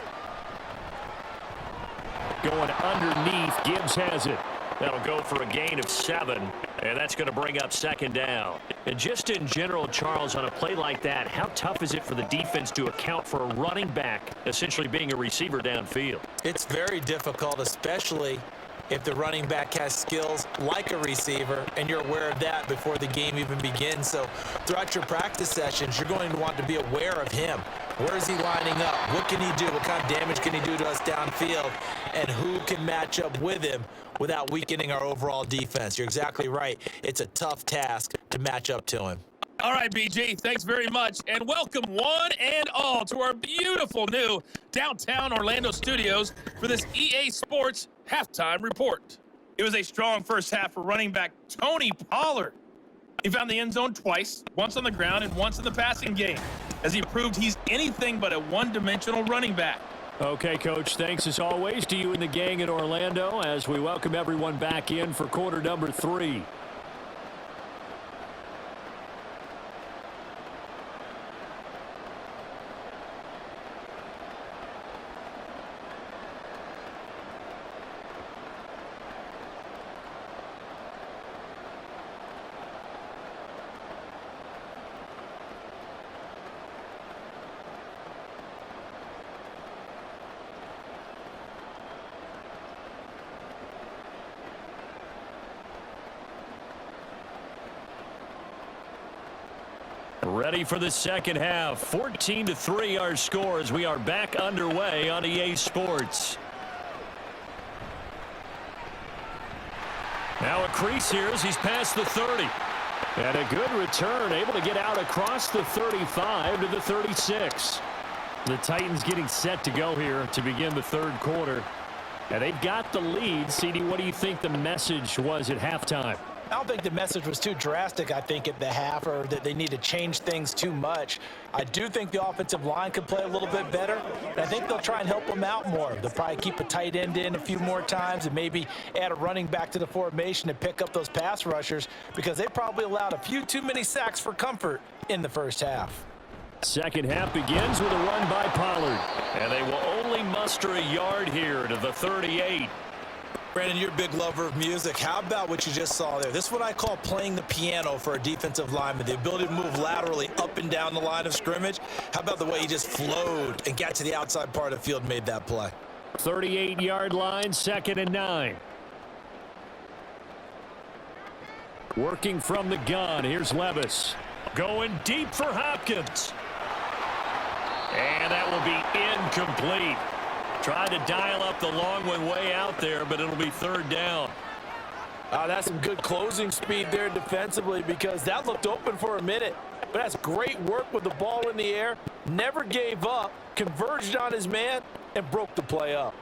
Speaker 2: Going underneath. Gibbs has it. That'll go for a gain of 7. And that's going to bring up 2nd down. And just in general, Charles, on a play like that, how tough is it for the defense to account for a running back essentially being a receiver downfield?
Speaker 3: It's very difficult, especially if the running back has skills like a receiver, and you're aware of that before the game even begins. So throughout your practice sessions, you're going to want to be aware of him. Where is he lining up? What can he do? What kind of damage can he do to us downfield? And who can match up with him without weakening our overall defense? You're exactly right. It's a tough task to match up to him.
Speaker 5: All right, BG, thanks very much, and welcome one and all to our beautiful new downtown Orlando studios for this EA Sports halftime report. It was a strong first half for running back Tony Pollard. He found the end zone twice, once on the ground and once in the passing game, as he proved he's anything but a one-dimensional running back.
Speaker 2: Okay, Coach, thanks as always to you and the gang in Orlando as we welcome everyone back in for quarter number 3. Ready for the second half. 14-3 our scores. We are back underway on EA Sports. Now a crease here as he's past the 30. And a good return, able to get out across the 35 to the 36. The Titans getting set to go here to begin the third quarter. And they've got the lead. CD, what do you think the message was at halftime?
Speaker 3: I don't think the message was too drastic, I think, at the half, or that they need to change things too much. I do think the offensive line could play a little bit better, and I think they'll try and help them out more. They'll probably keep a tight end in a few more times and maybe add a running back to the formation to pick up those pass rushers, because they probably allowed a few too many sacks for comfort in the first half.
Speaker 2: Second half begins with a run by Pollard.
Speaker 4: And they will only muster a yard here to the 38.
Speaker 3: Brandon, you're a big lover of music. How about what you just saw there? This is what I call playing the piano for a defensive lineman. The ability to move laterally up and down the line of scrimmage. How about the way he just flowed and got to the outside part of the field and made that play?
Speaker 2: 38-yard line, 2nd and 9. Working from the gun. Here's Levis.
Speaker 4: Going deep for Hopkins. And that will be incomplete. Tried to dial up the long one way out there, but it'll be 3rd down.
Speaker 3: That's some good closing speed there defensively, because that looked open for a minute. But that's great work with the ball in the air. Never gave up, converged on his man, and broke the play up.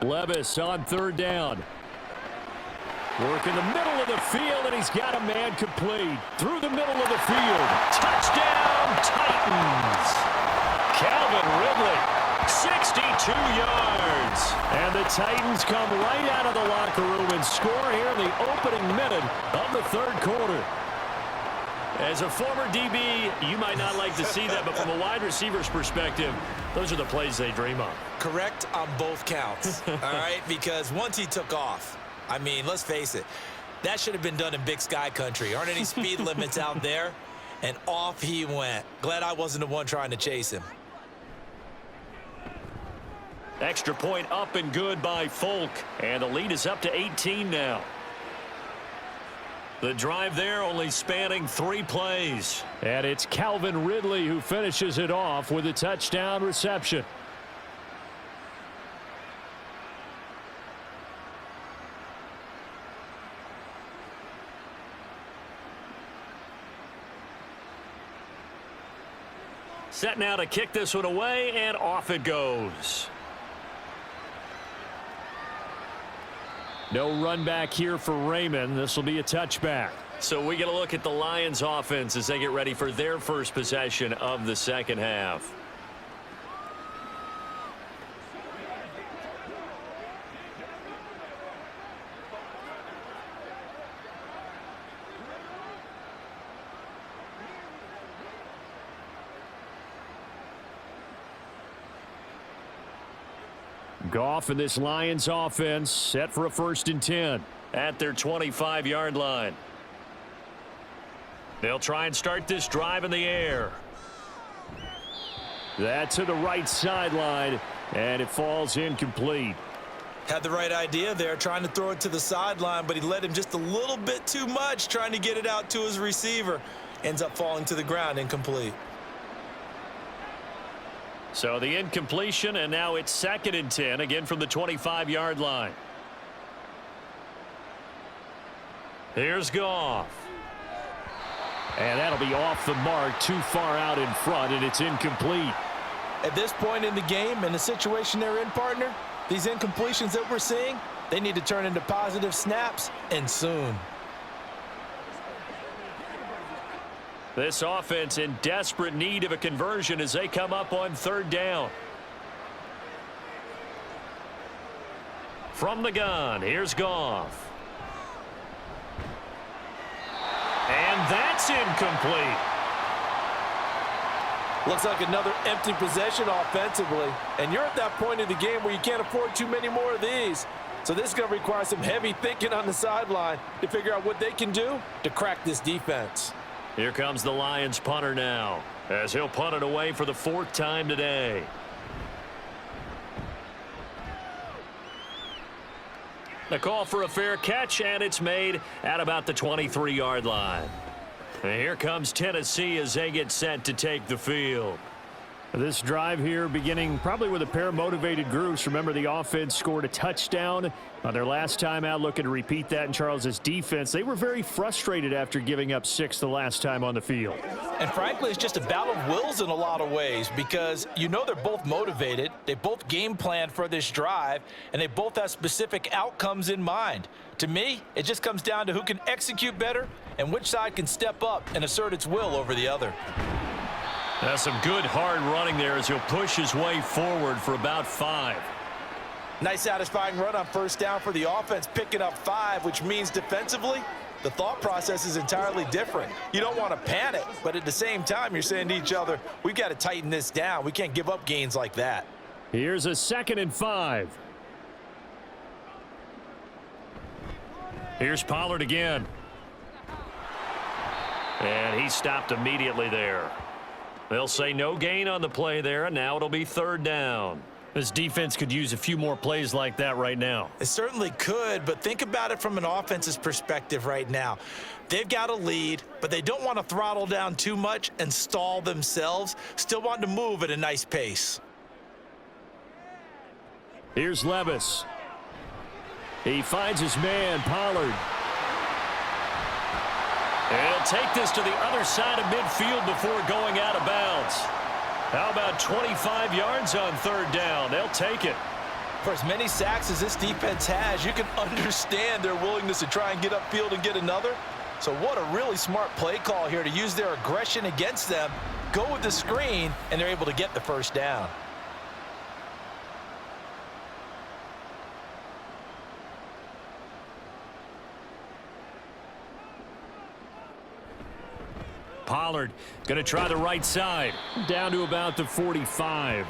Speaker 2: Levis on 3rd down. Work in the middle of the field, and he's got a man complete. Through the middle of the field.
Speaker 4: Touchdown, Titans. Calvin Ridley, 62 yards.
Speaker 2: And the Titans come right out of the locker room and score here in the opening minute of the 3rd quarter.
Speaker 4: As a former DB, you might not like to see that, but from a wide receiver's perspective, those are the plays they dream of.
Speaker 3: Correct on both counts, all right? Because once he took off, I mean, let's face it, that should have been done in Big Sky country. Aren't any speed limits out there? And off he went. Glad I wasn't the one trying to chase him.
Speaker 4: Extra point up and good by Folk. And the lead is up to 18 now. The drive there only spanning 3 plays.
Speaker 2: And it's Calvin Ridley who finishes it off with a touchdown reception.
Speaker 4: Set now to kick this one away, and off it goes.
Speaker 2: No run back here for Raymond. This will be a touchback.
Speaker 4: So we get a look at the Lions offense as they get ready for their first possession of the 2nd half.
Speaker 2: Goff and this Lions offense set for a 1st and 10.
Speaker 4: At their 25-yard line. They'll try and start this drive in the air.
Speaker 2: That to the right sideline, and it falls incomplete.
Speaker 3: Had the right idea there, trying to throw it to the sideline, but he led him just a little bit too much, trying to get it out to his receiver. Ends up falling to the ground, incomplete.
Speaker 4: So the incompletion, and now it's 2nd and 10, again from the 25-yard line. Here's Goff.
Speaker 2: And that'll be off the mark, too far out in front, and it's incomplete.
Speaker 3: At this point in the game, and the situation they're in, partner, these incompletions that we're seeing, they need to turn into positive snaps, and soon.
Speaker 4: This offense in desperate need of a conversion as they come up on 3rd down. From the gun, here's Goff. And that's incomplete.
Speaker 3: Looks like another empty possession offensively. And you're at that point in the game where you can't afford too many more of these. So this is going to require some heavy thinking on the sideline to figure out what they can do to crack this defense.
Speaker 4: Here comes the Lions punter now, as he'll punt it away for the 4th time today. The call for a fair catch, and it's made at about the 23-yard line. And here comes Tennessee as they get set to take the field.
Speaker 2: This drive here beginning probably with a pair of motivated groups. Remember, the offense scored a touchdown on their last time out, looking to repeat that in Charles's defense. They were very frustrated after giving up 6 the last time on the field.
Speaker 3: And frankly, it's just a battle of wills in a lot of ways, because you know they're both motivated. They both game planned for this drive, and they both have specific outcomes in mind. To me, it just comes down to who can execute better and which side can step up and assert its will over the other.
Speaker 4: That's some good hard running there as he'll push his way forward for about 5.
Speaker 3: Nice satisfying run on 1st down for the offense, picking up 5, which means defensively, the thought process is entirely different. You don't want to panic, but at the same time, you're saying to each other, we've got to tighten this down. We can't give up gains like that.
Speaker 2: Here's a 2nd and 5. Here's Pollard again. And he stopped immediately there. They'll say no gain on the play there, and now it'll be 3rd down. This defense could use a few more plays like that right now.
Speaker 3: It certainly could, but think about it from an offense's perspective right now. They've got a lead, but they don't want to throttle down too much and stall themselves. Still want to move at a nice pace.
Speaker 2: Here's Levis. He finds his man, Pollard. He'll take this to the other side of midfield before going out of bounds. How about 25 yards on 3rd down? They'll take it.
Speaker 3: For as many sacks as this defense has, you can understand their willingness to try and get upfield and get another. So what a really smart play call here to use their aggression against them, go with the screen, and they're able to get the 1st down.
Speaker 2: Pollard going to try the right side. Down to about the 45.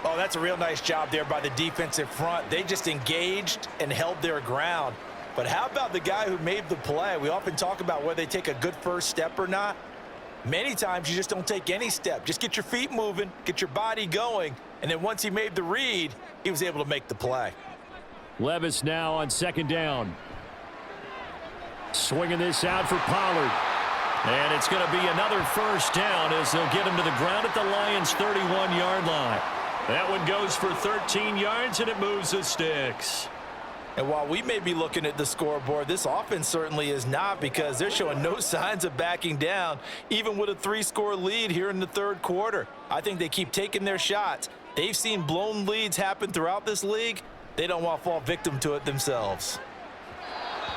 Speaker 3: Oh, that's a real nice job there by the defensive front. They just engaged and held their ground. But how about the guy who made the play? We often talk about whether they take a good first step or not. Many times you just don't take any step. Just get your feet moving, get your body going, and then once he made the read, he was able to make the play.
Speaker 2: Levis now on 2nd down. Swinging this out for Pollard. And it's going to be another 1st down as they'll get him to the ground at the Lions' 31-yard line. That one goes for 13 yards, and it moves the sticks.
Speaker 3: And while we may be looking at the scoreboard, this offense certainly is not, because they're showing no signs of backing down, even with a 3-score lead here in the 3rd quarter. I think they keep taking their shots. They've seen blown leads happen throughout this league. They don't want to fall victim to it themselves.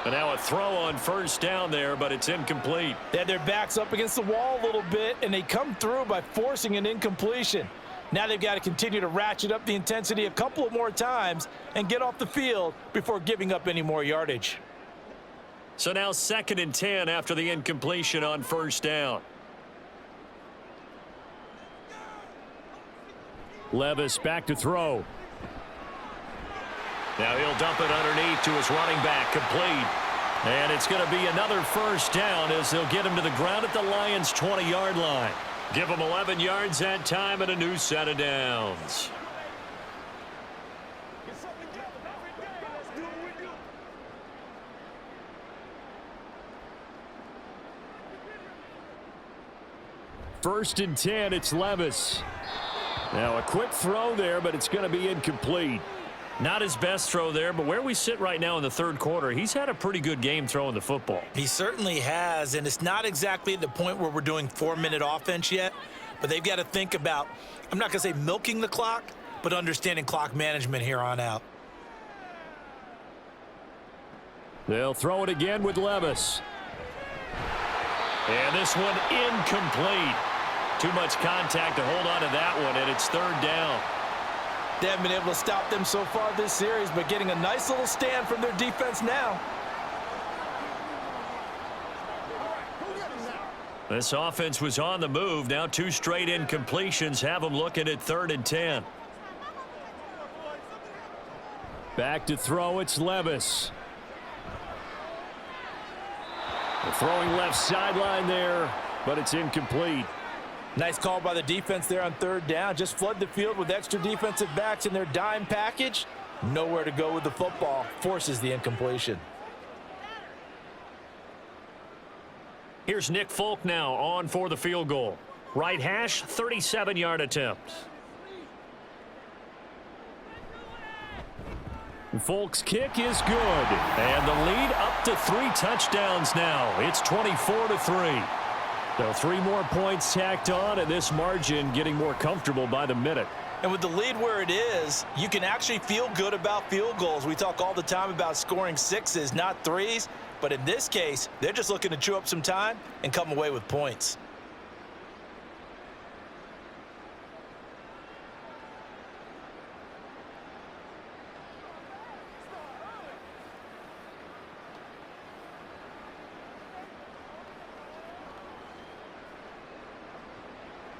Speaker 2: And now a throw on 1st down there, but it's incomplete.
Speaker 3: They had their backs up against the wall a little bit, and they come through by forcing an incompletion. Now they've got to continue to ratchet up the intensity a couple of more times and get off the field before giving up any more yardage.
Speaker 2: So now 2nd and 10 after the incompletion on 1st down. Levis back to throw. Now he'll dump it underneath to his running back, complete. And it's going to be another 1st down as they'll get him to the ground at the Lions' 20-yard line. Give him 11 yards that time and a new set of downs. First and 10, it's Levis. Now a quick throw there, but it's going to be incomplete. Not his best throw there, but where we sit right now in the 3rd quarter, he's had a pretty good game throwing the football.
Speaker 3: He certainly has, and it's not exactly at the point where we're doing 4-minute offense yet, but they've got to think about, I'm not going to say milking the clock, but understanding clock management here on out.
Speaker 2: They'll throw it again with Levis. And this one incomplete. Too much contact to hold on to that one, and it's 3rd down.
Speaker 3: They haven't been able to stop them so far this series, but getting a nice little stand from their defense now.
Speaker 2: This offense was on the move. Now 2 straight incompletions have them looking at 3rd and 10. Back to throw, it's Levis. The throwing left sideline there, but it's incomplete.
Speaker 3: Nice call by the defense there on 3rd down. Just flood the field with extra defensive backs in their dime package. Nowhere to go with the football. Forces the incompletion.
Speaker 2: Here's Nick Folk now on for the field goal. Right hash, 37-yard attempt. Folk's kick is good. And the lead up to 3 touchdowns now. It's 24-3. So 3 more points tacked on, and this margin getting more comfortable by the minute.
Speaker 3: And with the lead where it is, you can actually feel good about field goals. We talk all the time about scoring 6s, not 3s. But in this case, they're just looking to chew up some time and come away with points.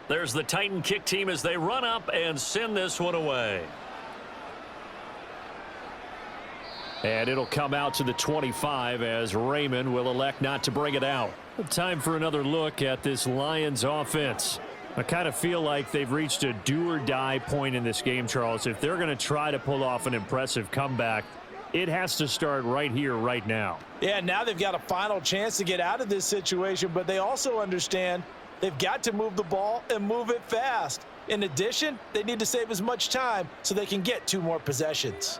Speaker 2: There's the Titan kick team as they run up and send this one away. And it'll come out to the 25 as Raymond will elect not to bring it out. Time for another look at this Lions offense. I kind of feel like they've reached a do-or-die point in this game, Charles. If they're going to try to pull off an impressive comeback, it has to start right here, right now.
Speaker 3: Yeah, now they've got a final chance to get out of this situation, but they also understand they've got to move the ball and move it fast. In addition, they need to save as much time so they can get 2 more possessions.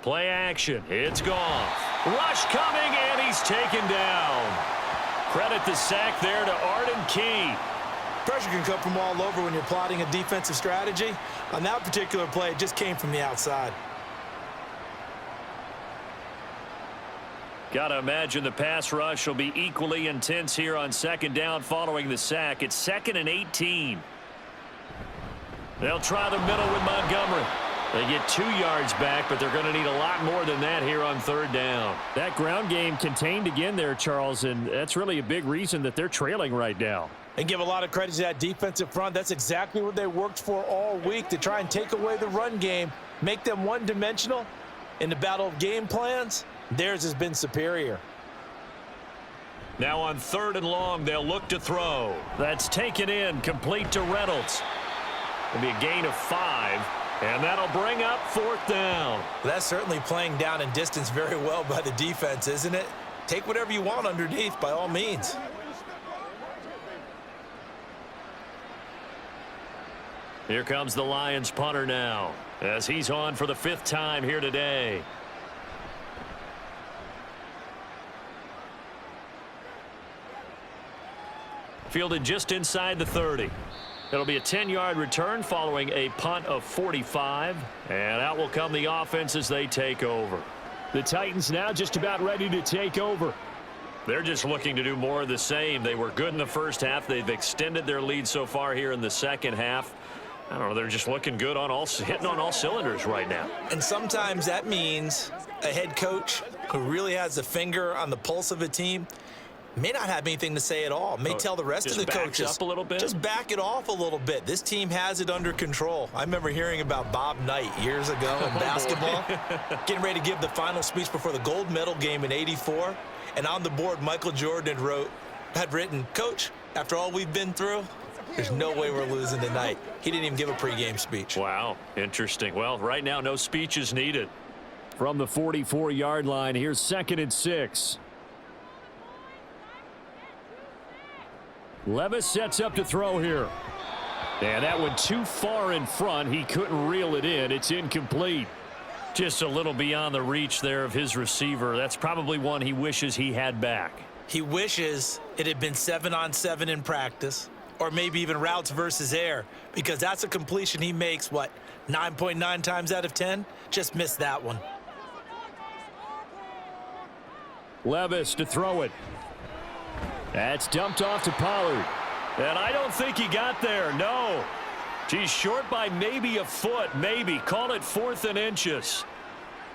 Speaker 2: Play action. It's Goff. Rush coming, and he's taken down. Credit the sack there to Arden Key.
Speaker 3: Pressure can come from all over when you're plotting a defensive strategy. On that particular play, it just came from the outside.
Speaker 2: Got to imagine the pass rush will be equally intense here on second down following the sack. It's 2nd and 18. They'll try the middle with Montgomery. They get 2 yards back, but they're going to need a lot more than that here on 3rd down.
Speaker 4: That ground game contained again there, Charles, and that's really a big reason that they're trailing right now.
Speaker 3: And give a lot of credit to that defensive front. That's exactly what they worked for all week, to try and take away the run game, make them one-dimensional. In the battle of game plans, theirs has been superior.
Speaker 2: Now on 3rd and long, they'll look to throw. That's taken in, complete to Reynolds. It'll be a gain of 5. And that'll bring up 4th down.
Speaker 3: That's certainly playing down and distance very well by the defense, isn't it? Take whatever you want underneath, by all means.
Speaker 2: Here comes the Lions punter now, as he's on for the 5th time here today. Fielded just inside the 30. It'll be a 10-yard return following a punt of 45. And out will come the offense as they take over.
Speaker 4: The Titans now just about ready to take over.
Speaker 2: They're just looking to do more of the same. They were good in the first half. They've extended their lead so far here in the second half. I don't know, they're just looking good on hitting on all cylinders right now.
Speaker 3: And sometimes that means a head coach who really has a finger on the pulse of a team may not have anything to say at all. May tell the rest of the coaches,
Speaker 2: up a little bit.
Speaker 3: Just back it off a little bit. This team has it under control. I remember hearing about Bob Knight years ago in basketball, getting ready to give the final speech before the gold medal game in '84. And on the board, Michael Jordan had written, "Coach, after all we've been through, there's no way we're losing tonight." He didn't even give a pregame speech.
Speaker 2: Wow, interesting. Well, right now, no speech is needed.
Speaker 4: From the 44-yard line, here's 2nd and 6. Levis sets up to throw here. And that one too far in front. He couldn't reel it in. It's incomplete.
Speaker 2: Just a little beyond the reach there of his receiver. That's probably one he wishes he had back.
Speaker 3: He wishes it had been 7-on-7 in practice, or maybe even routes versus air, because that's a completion he makes, 9.9 times out of 10? Just missed that one.
Speaker 4: Levis to throw it. That's dumped off to Pollard.
Speaker 2: And I don't think he got there, no. He's short by maybe a foot, maybe. Call it 4th and inches.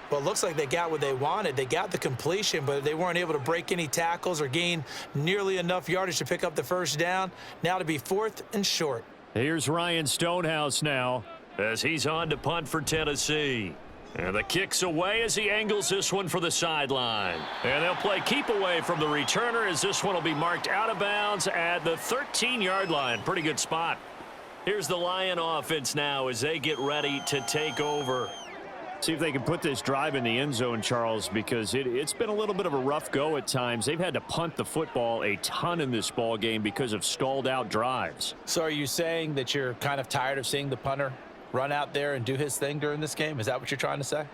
Speaker 3: Well, it looks like they got what they wanted. They got the completion, but they weren't able to break any tackles or gain nearly enough yardage to pick up the 1st down. Now to be 4th and short.
Speaker 4: Here's Ryan Stonehouse now,
Speaker 2: as he's on to punt for Tennessee. And the kick's away as he angles this one for the sideline. And they'll play keep away from the returner as this one will be marked out of bounds at the 13-yard line. Pretty good spot. Here's the Lion offense now as they get ready to take over.
Speaker 4: See if they can put this drive in the end zone, Charles, because it's been a little bit of a rough go at times. They've had to punt the football a ton in this ball game because of stalled out drives.
Speaker 3: So are you saying that you're kind of tired of seeing the punter run out there and do his thing during this game? Is that what you're trying to say?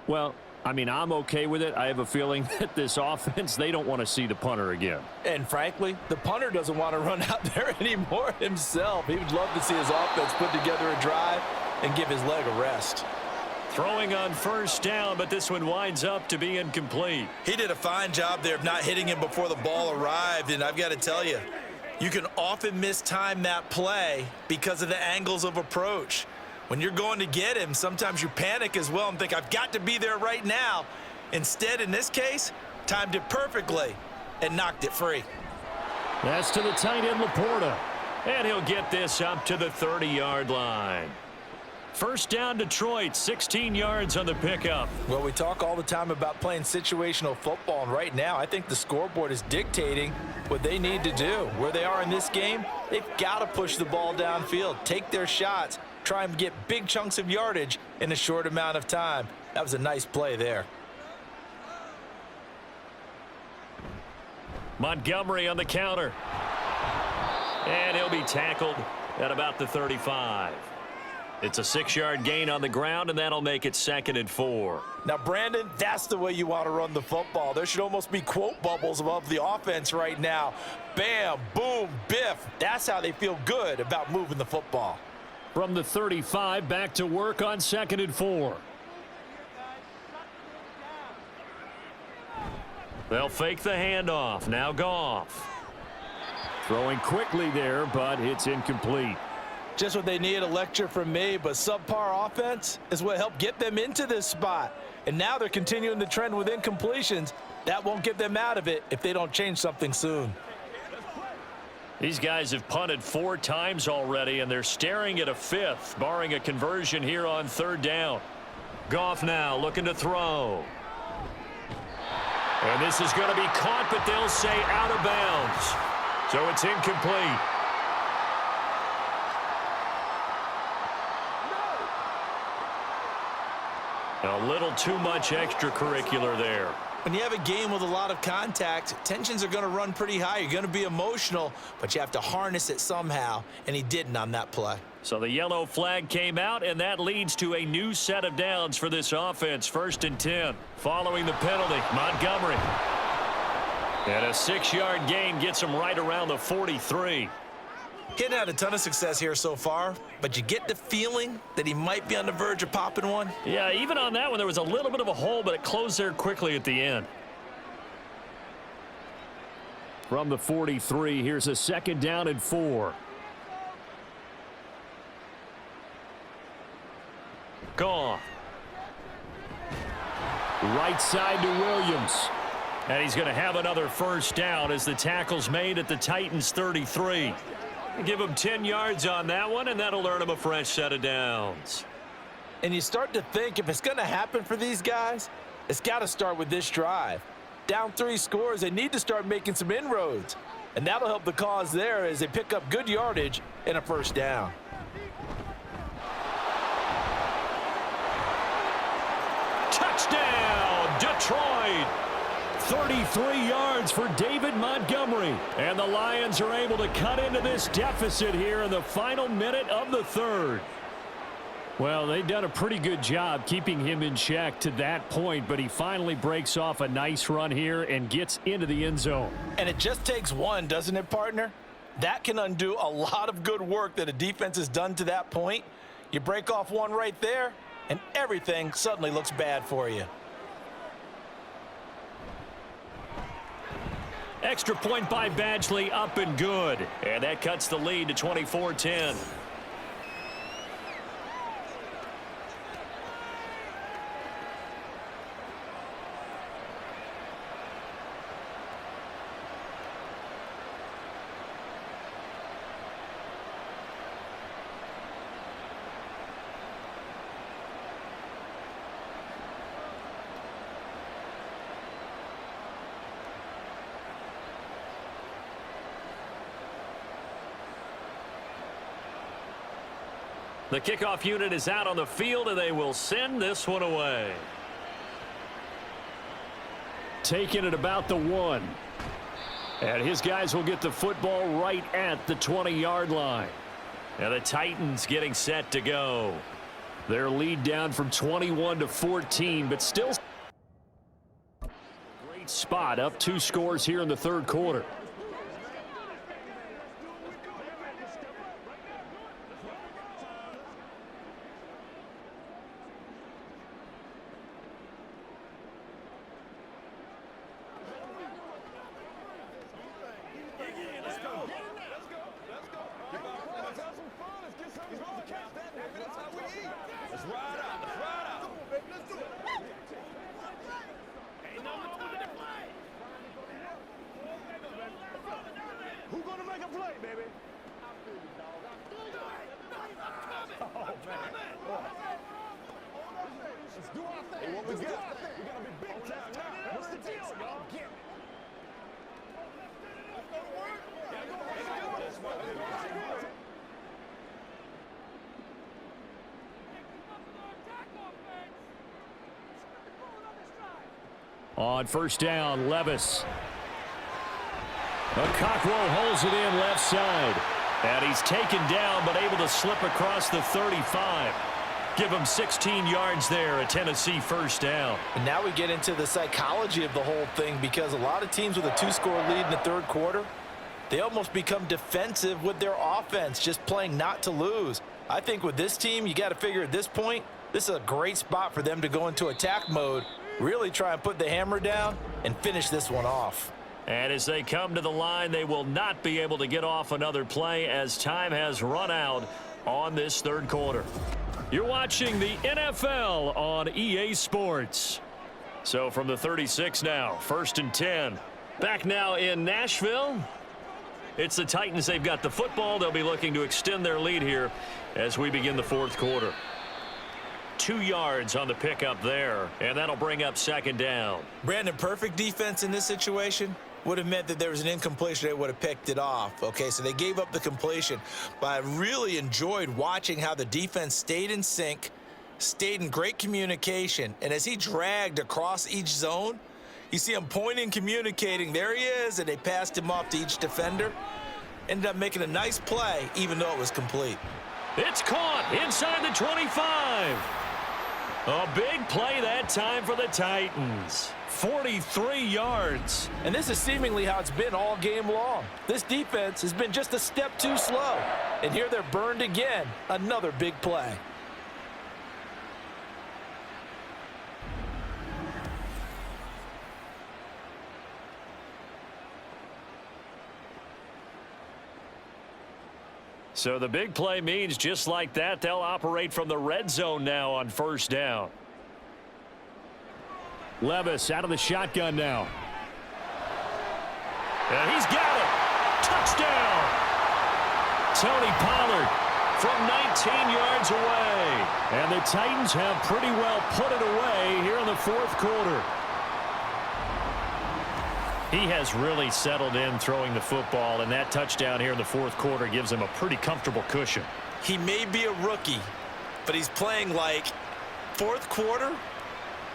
Speaker 4: Well, I mean, I'm okay with it. I have a feeling that this offense, they don't want to see the punter again.
Speaker 3: And frankly, the punter doesn't want to run out there anymore himself. He would love to see his offense put together a drive and give his leg a rest.
Speaker 2: Throwing on 1st down, but this one winds up to be incomplete.
Speaker 3: He did a fine job there of not hitting him before the ball arrived, and I've got to tell you, you can often mistime that play because of the angles of approach. When you're going to get him, sometimes you panic as well and think, I've got to be there right now. Instead, in this case, timed it perfectly and knocked it free.
Speaker 2: That's to the tight end, Laporta. And he'll get this up to the 30-yard line. First down, Detroit, 16 yards on the pickup.
Speaker 3: Well, we talk all the time about playing situational football, and right now I think the scoreboard is dictating what they need to do. Where they are in this game, they've got to push the ball downfield, take their shots, try and get big chunks of yardage in a short amount of time. That was a nice play there.
Speaker 2: Montgomery on the counter. And he'll be tackled at about the 35. It's a 6-yard gain on the ground, and that'll make it 2nd and 4.
Speaker 3: Now, Brandon, that's the way you want to run the football. There should almost be quote bubbles above the offense right now. Bam, boom, biff. That's how they feel good about moving the football.
Speaker 2: From the 35, back to work on 2nd and 4. They'll fake the handoff. Now Goff. Throwing quickly there, but it's incomplete.
Speaker 3: Just what they need, a lecture from me, but subpar offense is what helped get them into this spot. And now they're continuing the trend with incompletions. That won't get them out of it if they don't change something soon.
Speaker 2: These guys have punted 4 times already, and they're staring at a 5th, barring a conversion here on 3rd down. Goff now looking to throw. And this is going to be caught, but they'll say out of bounds. So it's incomplete. A little too much extracurricular there.
Speaker 3: When you have a game with a lot of contact, tensions are going to run pretty high. You're going to be emotional, but you have to harness it somehow, and he didn't on that play.
Speaker 2: So the yellow flag came out, and that leads to a new set of downs for this offense. 1st and 10. Following the penalty, Montgomery. And a 6-yard gain gets him right around the 43.
Speaker 3: He hadn't had a ton of success here so far, but you get the feeling that he might be on the verge of popping one.
Speaker 2: Yeah, even on that one, there was a little bit of a hole, but it closed there quickly at the end. From the 43, here's a 2nd down and 4. Gone. Right side to Williams. And he's going to have another 1st down as the tackle's made at the Titans' 33. Give him 10 yards on that one, and that'll earn him a fresh set of downs.
Speaker 3: And you start to think if it's going to happen for these guys, it's got to start with this drive. Down 3 scores, they need to start making some inroads. And that'll help the cause there as they pick up good yardage and a 1st down.
Speaker 2: Touchdown, Detroit! 33 yards for David Montgomery. And the Lions are able to cut into this deficit here in the final minute of the 3rd. Well, they've done a pretty good job keeping him in check to that point, but he finally breaks off a nice run here and gets into the end zone.
Speaker 3: And it just takes one, doesn't it, partner? That can undo a lot of good work that a defense has done to that point. You break off one right there, and everything suddenly looks bad for you.
Speaker 2: Extra point by Badgley, up and good. And that cuts the lead to 24-10. The kickoff unit is out on the field, and they will send this one away. Taking it about the 1. And his guys will get the football right at the 20-yard line. And the Titans getting set to go. Their lead down from 21 to 14, but still great spot, up 2 scores here in the 3rd quarter. On first down, Levis. Cockrell holds it in left side. And he's taken down, but able to slip across the 35. Give him 16 yards there, a Tennessee first down.
Speaker 3: And now we get into the psychology of the whole thing, because a lot of teams with a 2-score lead in the third quarter, they almost become defensive with their offense, just playing not to lose. I think with this team, you got to figure at this point, this is a great spot for them to go into attack mode, really try and put the hammer down and finish this one off.
Speaker 2: And as they come to the line, they will not be able to get off another play as time has run out on this third quarter. You're watching the NFL on EA Sports. So from the 36 now, 1st and 10. Back now in Nashville. It's the Titans. They've got the football. They'll be looking to extend their lead here as we begin the fourth quarter. 2 yards on the pickup there, and that'll bring up second down.
Speaker 3: Brandon, perfect defense in this situation would have meant that there was an incompletion. They would have picked it off. Okay, so they gave up the completion. But I really enjoyed watching how the defense stayed in sync, stayed in great communication. And as he dragged across each zone, you see him pointing, communicating. There he is, and they passed him off to each defender. Ended up making a nice play, even though it was complete.
Speaker 2: It's caught inside the 25. A big play that time for the Titans. 43 yards.
Speaker 3: And this is seemingly how it's been all game long. This defense has been just a step too slow. And here they're burned again. Another big play.
Speaker 2: So the big play means just like that, they'll operate from the red zone now on first down. Levis out of the shotgun now. And he's got it. Touchdown. Tony Pollard from 19 yards away. And the Titans have pretty well put it away here in the fourth quarter. He has really settled in throwing the football, and that touchdown here in the fourth quarter gives him a pretty comfortable cushion.
Speaker 3: He may be a rookie, but he's playing like fourth quarter,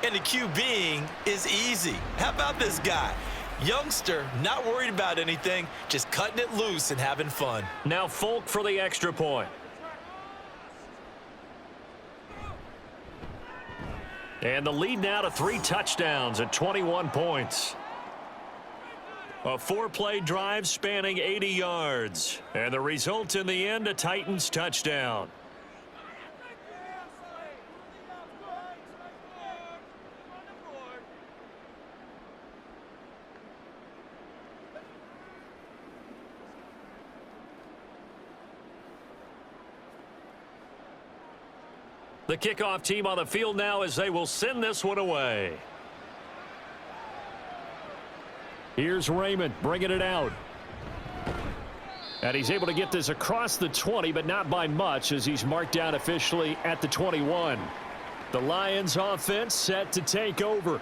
Speaker 3: and the QBing is easy. How about this guy? Youngster, not worried about anything, just cutting it loose and having fun.
Speaker 2: Now Folk for the extra point. And the lead now to 3 touchdowns at 21 points. A 4-play drive spanning 80 yards. And the result in the end, a Titans touchdown. The kickoff team on the field now as they will send this one away. Here's Raymond bringing it out. And he's able to get this across the 20, but not by much as he's marked down officially at the 21. The Lions offense set to take over.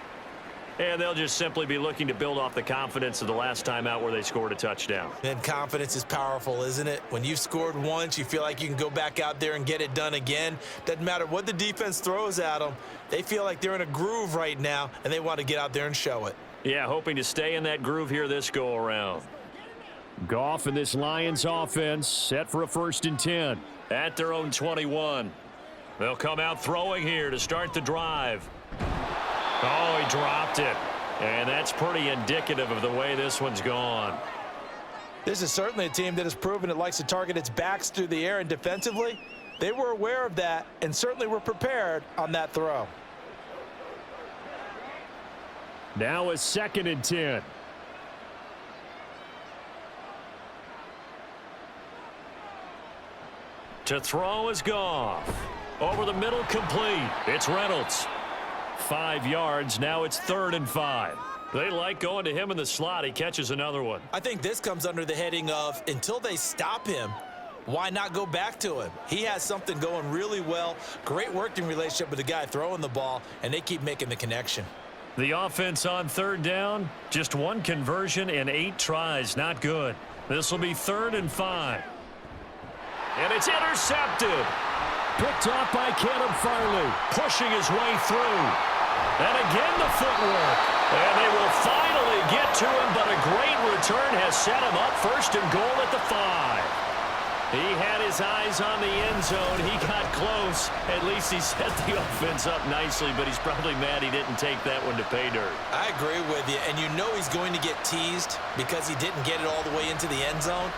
Speaker 2: And they'll just simply be looking to build off the confidence of the last time out where they scored a touchdown.
Speaker 3: And confidence is powerful, isn't it? When you've scored once, you feel like you can go back out there and get it done again. Doesn't matter what the defense throws at them. They feel like they're in a groove right now, and they want to get out there and show it.
Speaker 2: Yeah, hoping to stay in that groove here this go-around. Goff and this Lions offense set for a 1st and 10. At their own 21. They'll come out throwing here to start the drive. Oh, he dropped it. And that's pretty indicative of the way this one's gone.
Speaker 3: This is certainly a team that has proven it likes to target its backs through the air, and defensively, they were aware of that and certainly were prepared on that throw.
Speaker 2: Now a 2nd and 10. To throw is Goff. Over the middle, complete. It's Reynolds. 5 yards. Now it's 3rd and 5. They like going to him in the slot. He catches another one.
Speaker 3: I think this comes under the heading of until they stop him, why not go back to him? He has something going really well. Great working relationship with the guy throwing the ball, and they keep making the connection.
Speaker 2: The offense on third down, just one conversion and 8 tries. Not good. This will be 3rd and 5. And it's intercepted. Picked off by Caleb Farley. Pushing his way through. And again the footwork. And they will finally get to him, but a great return has set him up 1st and goal at the 5. He had his eyes on the end zone. He got close. At least he set the offense up nicely, but he's probably mad he didn't take that one to pay dirt.
Speaker 3: I agree with you, and you know he's going to get teased because he didn't get it all the way into the end zone.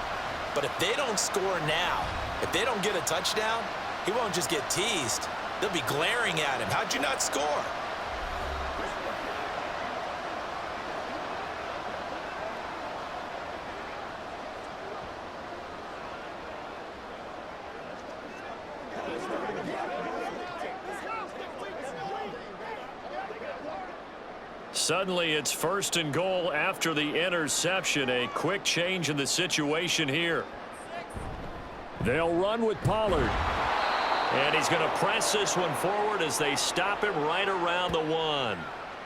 Speaker 3: But if they don't score now, if they don't get a touchdown, he won't just get teased. They'll be glaring at him. How'd you not score?
Speaker 2: Suddenly, it's 1st and goal after the interception. A quick change in the situation here. They'll run with Pollard. And he's going to press this one forward as they stop him right around the 1.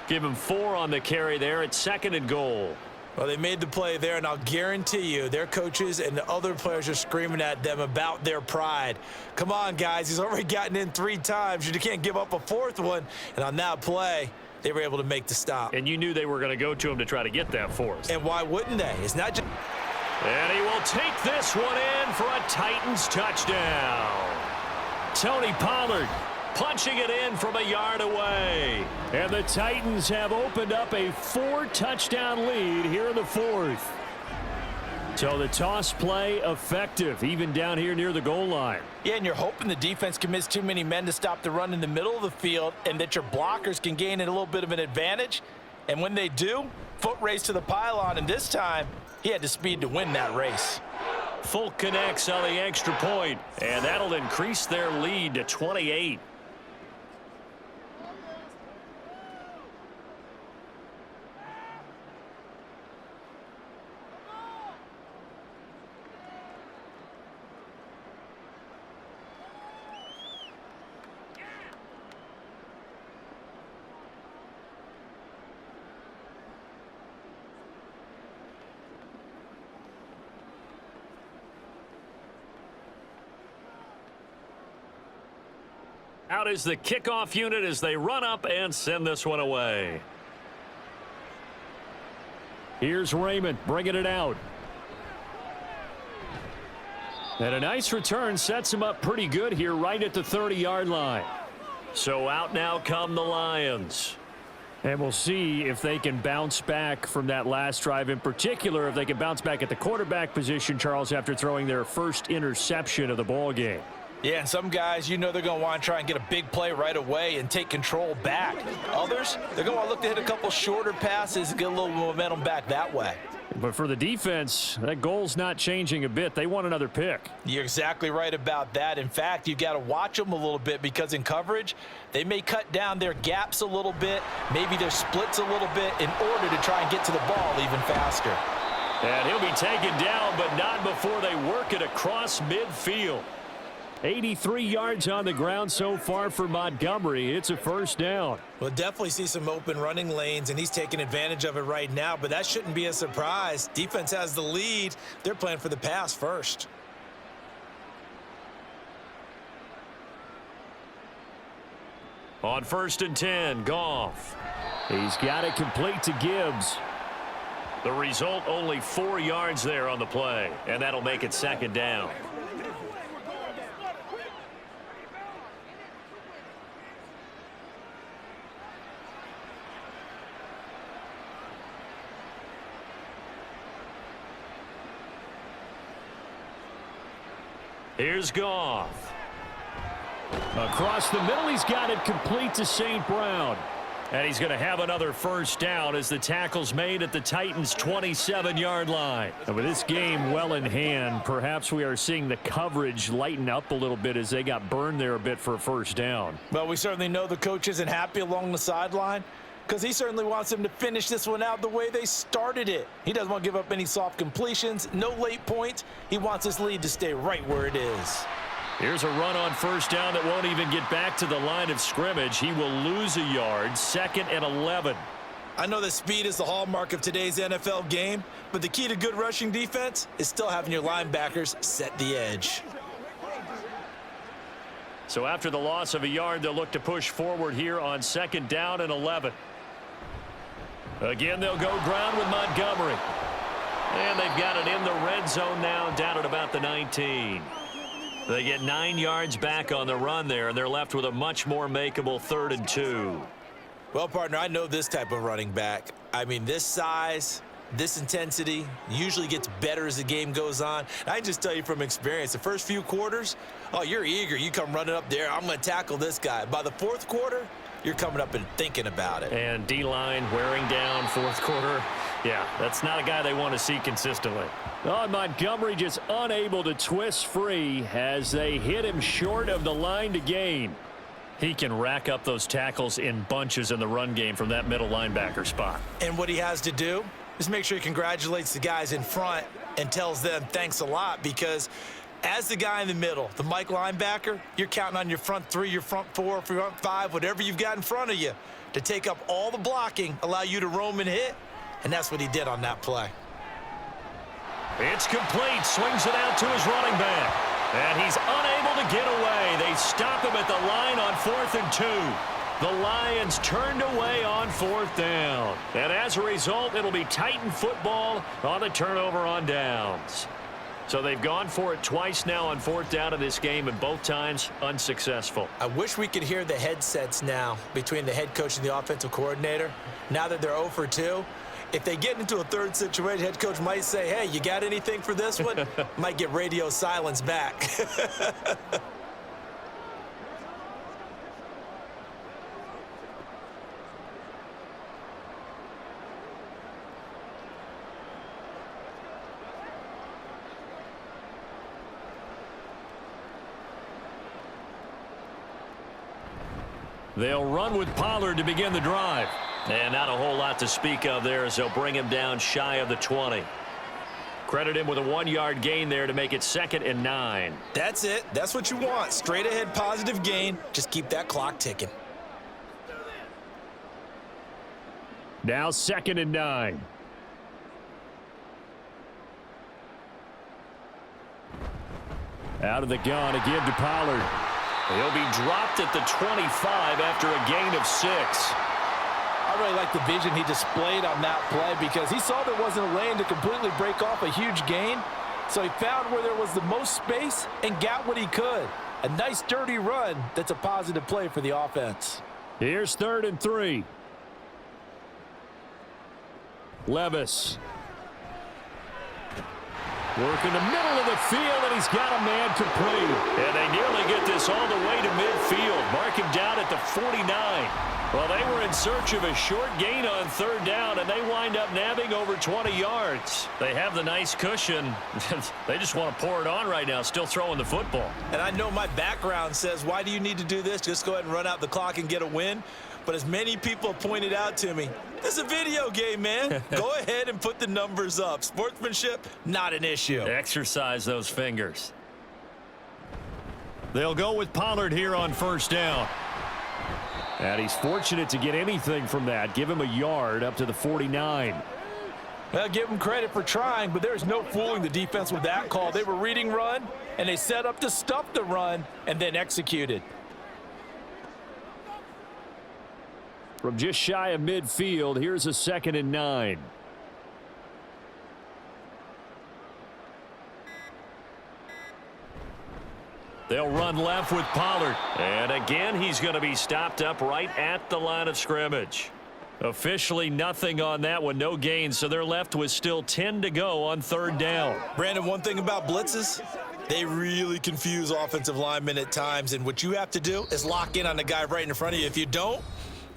Speaker 2: Give him 4 on the carry there. It's 2nd and goal.
Speaker 3: Well, they made the play there, and I'll guarantee you their coaches and the other players are screaming at them about their pride. Come on, guys. He's already gotten in 3 times. You can't give up a 4th one. And on that play, they were able to make the stop.
Speaker 2: And you knew they were going to go to him to try to get that 4th.
Speaker 3: And why wouldn't they? It's not just...
Speaker 2: And he will take this one in for a Titans touchdown. Tony Pollard punching it in from a yard away. And the Titans have opened up a 4-touchdown lead here in the 4th. So the toss play effective, even down here near the goal line.
Speaker 3: Yeah, and you're hoping the defense commits too many men to stop the run in the middle of the field and that your blockers can gain a little bit of an advantage. And when they do, foot race to the pylon, and this time he had the speed to win that race.
Speaker 2: Fulk connects on the extra point, and that'll increase their lead to 28. Out is the kickoff unit as they run up and send this one away. Here's Raymond bringing it out. And a nice return sets him up pretty good here right at the 30-yard line. So out now come the Lions. And we'll see if they can bounce back from that last drive, in particular if they can bounce back at the quarterback position, Charles, after throwing their first interception of the ball game.
Speaker 3: Yeah, and some guys, you know they're going to want to try and get a big play right away and take control back. Others, they're going to want to look to hit a couple shorter passes and get a little momentum back that way.
Speaker 2: But for the defense, that goal's not changing a bit. They want another pick.
Speaker 3: You're exactly right about that. In fact, you've got to watch them a little bit because in coverage, they may cut down their gaps a little bit, maybe their splits a little bit in order to try and get to the ball even faster.
Speaker 2: And he'll be taken down, but not before they work it across midfield. 83 yards on the ground so far for Montgomery. It's a 1st down.
Speaker 3: We'll definitely see some open running lanes, and he's taking advantage of it right now, but that shouldn't be a surprise. Defense has the lead. They're playing for the pass first.
Speaker 2: On 1st and 10, Goff. He's got it complete to Gibbs. The result, only 4 yards there on the play, and that'll make it 2nd down. Here's Goff. Across the middle, he's got it complete to St. Brown. And he's going to have another 1st down as the tackle's made at the Titans' 27-yard line. And with this game well in hand, perhaps we are seeing the coverage lighten up a little bit as they got burned there a bit for a 1st down.
Speaker 3: Well, we certainly know the coach isn't happy along the sideline. because he certainly wants them to finish this one out the way they started it. He doesn't want to give up any soft completions, no late points. He wants his lead to stay right where it is.
Speaker 2: Here's a run on first down that won't even get back to the line of scrimmage. He will lose a yard, 2nd and 11.
Speaker 3: I know that speed is the hallmark of today's NFL game, but the key to good rushing defense is still having your linebackers set the edge.
Speaker 2: So after the loss of a yard, they'll look to push forward here on 2nd down and 11. Again, they'll go ground with Montgomery. And they've got it in the red zone now, down at about the 19. They get 9 yards back on the run there, and they're left with a much more makeable 3rd and 2.
Speaker 3: Well, partner, I know this type of running back. I mean, this size, this intensity usually gets better as the game goes on. And I can just tell you from experience, the first few quarters, oh, you're eager. You come running up there. I'm going to tackle this guy. By the 4th quarter, you're coming up and thinking about it.
Speaker 2: And D-line wearing down 4th quarter. Yeah, that's not a guy they want to see consistently. Oh, Montgomery just unable to twist free as they hit him short of the line to gain. He can rack up those tackles in bunches in the run game from that middle linebacker spot.
Speaker 3: And what he has to do is make sure he congratulates the guys in front and tells them thanks a lot, because as the guy in the middle, the Mike linebacker, you're counting on your front 3, your front 4, front 5, whatever you've got in front of you to take up all the blocking, allow you to roam and hit, and that's what he did on that play.
Speaker 2: It's complete. Swings it out to his running back. And he's unable to get away. They stop him at the line on 4th and 2. The Lions turned away on 4th down. And as a result, it'll be Titan football on the turnover on downs. So they've gone for it twice now on 4th down in this game, and both times unsuccessful.
Speaker 3: I wish we could hear the headsets now between the head coach and the offensive coordinator. Now that they're 0 for 2. If they get into a 3rd situation, head coach might say, hey, you got anything for this one? Might get radio silence back.
Speaker 2: They'll run with Pollard to begin the drive. And not a whole lot to speak of there as they'll bring him down shy of the 20. Credit him with a 1-yard gain there to make it 2nd and 9.
Speaker 3: That's it. That's what you want. Straight ahead positive gain. Just keep that clock ticking.
Speaker 2: Now 2nd and 9. Out of the gun again to Pollard. He'll be dropped at the 25 after a gain of 6.
Speaker 3: I really like the vision he displayed on that play, because he saw there wasn't a lane to completely break off a huge gain. So he found where there was the most space and got what he could. A nice dirty run that's a positive play for the offense.
Speaker 2: Here's 3rd and 3. Levis. Working the middle of the field, and he's got a man complete. And they nearly get this all the way to midfield. Mark him down at the 49. Well, they were in search of a short gain on 3rd down, and they wind up nabbing over 20 yards. They have the nice cushion. They just want to pour it on right now, still throwing the football.
Speaker 3: And I know my background says, why do you need to do this? Just go ahead and run out the clock and get a win. But as many people have pointed out to me, this is a video game, man. Go ahead and put the numbers up. Sportsmanship, not an issue.
Speaker 2: Exercise those fingers. They'll go with Pollard here on 1st down. And he's fortunate to get anything from that. Give him a yard up to the 49.
Speaker 3: Well, give him credit for trying, but there's no fooling the defense with that call. They were reading run, and they set up to stuff the run and then executed.
Speaker 2: From just shy of midfield, here's a 2nd and 9. They'll run left with Pollard. And again, he's going to be stopped up right at the line of scrimmage. Officially nothing on that one, no gain, so they're left with still 10 to go on 3rd down.
Speaker 3: Brandon, one thing about blitzes, they really confuse offensive linemen at times, and what you have to do is lock in on the guy right in front of you. If you don't,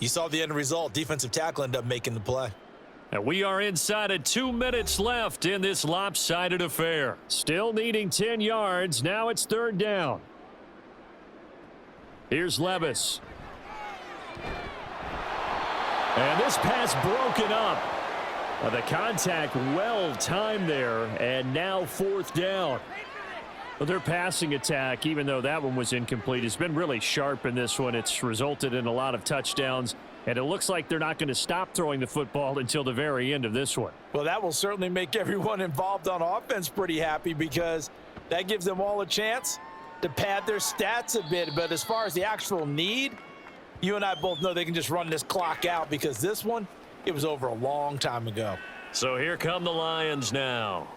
Speaker 3: you saw the end result. Defensive tackle ended up making the play.
Speaker 2: And we are inside of 2 minutes left in this lopsided affair. Still needing 10 yards. Now it's 3rd down. Here's Levis. And this pass broken up. The contact well timed there, and now fourth down. Well, their passing attack, even though that one was incomplete, has been really sharp in this one. It's resulted in a lot of touchdowns, and it looks like they're not going to stop throwing the football until the very end of this one.
Speaker 3: Well, that will certainly make everyone involved on offense pretty happy, because that gives them all a chance to pad their stats a bit. But as far as the actual need, you and I both know they can just run this clock out, because this one, it was over a long time ago.
Speaker 2: So here come the Lions now.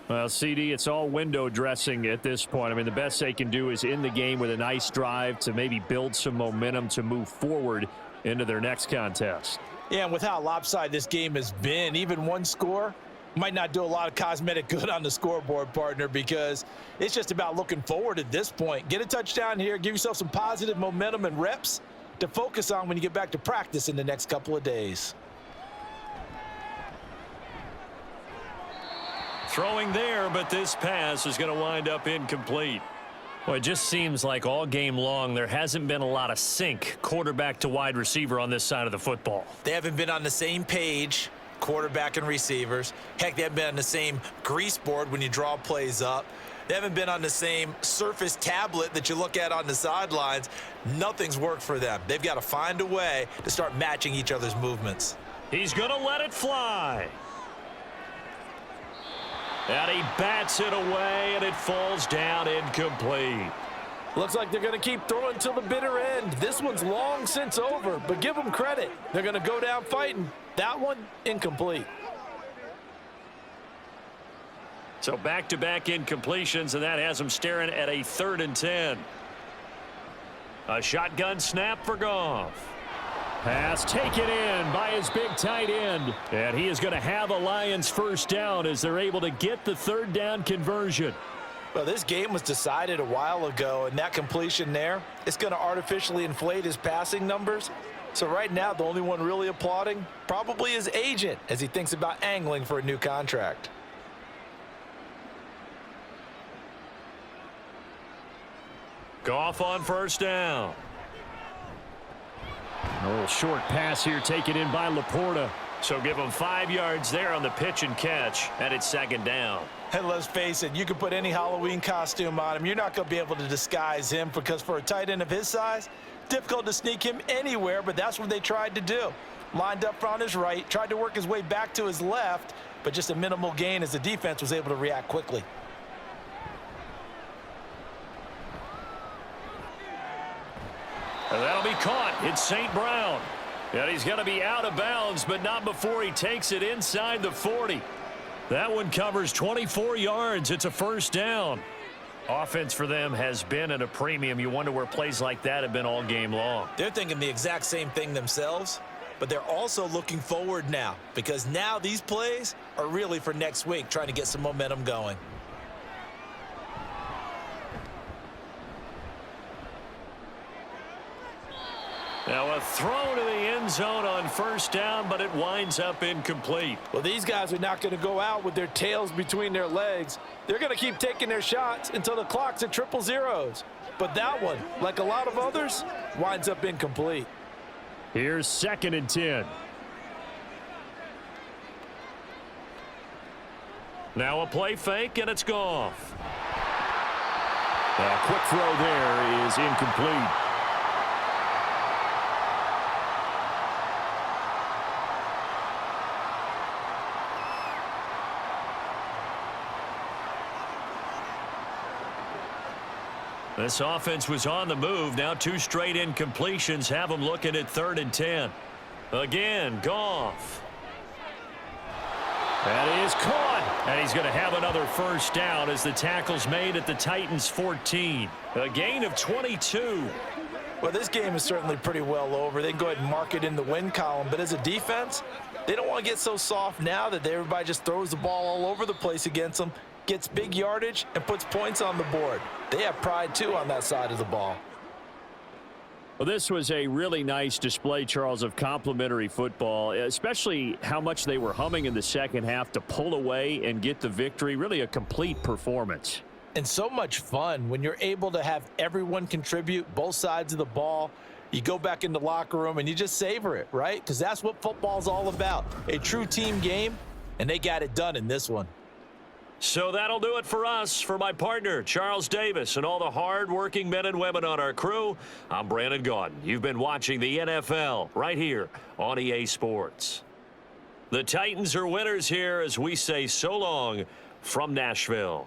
Speaker 2: Well, CD, it's all window dressing at this point. I mean, the best they can do is end the game with a nice drive to maybe build some momentum to move forward into their next contest.
Speaker 3: Yeah, and with how lopsided this game has been, even one score might not do a lot of cosmetic good on the scoreboard, partner, because it's just about looking forward at this point. Get a touchdown here, give yourself some positive momentum and reps to focus on when you get back to practice in the next couple of days.
Speaker 2: Throwing there, but this pass is going to wind up incomplete. Well, it just seems like all game long there hasn't been a lot of sync quarterback to wide receiver on this side of the football.
Speaker 3: They haven't been on the same page, quarterback and receivers. Heck, they haven't been on the same grease board when you draw plays up. They haven't been on the same surface tablet that you look at on the sidelines. Nothing's worked for them. They've got to find a way to start matching each other's movements.
Speaker 2: He's going to let it fly. And he bats it away, and it falls down incomplete.
Speaker 3: Looks like they're going to keep throwing till the bitter end. This one's long since over, but give them credit. They're going to go down fighting. That one, incomplete.
Speaker 2: So back-to-back incompletions, and that has them staring at a 3rd and 10. A shotgun snap for Goff. Pass taken in by his big tight end. And he is going to have a Lions first down as they're able to get the 3rd down conversion.
Speaker 3: Well, this game was decided a while ago, and that completion there, it's going to artificially inflate his passing numbers. So right now, the only one really applauding probably his agent as he thinks about angling for a new contract.
Speaker 2: Goff on first down. A little short pass here taken in by Laporta. So give him 5 yards there on the pitch and catch, and it's 2nd down.
Speaker 3: And let's face it, you can put any Halloween costume on him. You're not going to be able to disguise him, because for a tight end of his size, difficult to sneak him anywhere, but that's what they tried to do. Lined up on his right, tried to work his way back to his left, but just a minimal gain as the defense was able to react quickly.
Speaker 2: And that'll be caught. It's St. Brown. And he's going to be out of bounds, but not before he takes it inside the 40. That one covers 24 yards. It's a first down. Offense for them has been at a premium. You wonder where plays like that have been all game long.
Speaker 3: They're thinking the exact same thing themselves, but they're also looking forward now, because now these plays are really for next week, trying to get some momentum going.
Speaker 2: Now a throw to the end zone on first down, but it winds up incomplete.
Speaker 3: Well, these guys are not going to go out with their tails between their legs. They're going to keep taking their shots until the clock's at 000. But that one, like a lot of others, winds up incomplete.
Speaker 2: Here's 2nd and 10. Now a play fake, and it's Goff. A quick throw there is incomplete. This offense was on the move. Now 2 straight incompletions have them looking at 3rd and 10. Again, Goff. That is caught. And he's going to have another first down as the tackle's made at the Titans' 14. A gain of 22.
Speaker 3: Well, this game is certainly pretty well over. They can go ahead and mark it in the win column. But as a defense, they don't want to get so soft now that everybody just throws the ball all over the place against them, gets big yardage, and puts points on the board. They have pride, too, on that side of the ball.
Speaker 2: Well, this was a really nice display, Charles, of complimentary football, especially how much they were humming in the second half to pull away and get the victory. Really a complete performance.
Speaker 3: And so much fun when you're able to have everyone contribute, both sides of the ball. You go back in the locker room and you just savor it, right? Because that's what football's all about. A true team game, and they got it done in this one.
Speaker 2: So that'll do it for us. For my partner, Charles Davis, and all the hard-working men and women on our crew, I'm Brandon Gaudin. You've been watching the NFL right here on EA Sports. The Titans are winners here as we say so long from Nashville.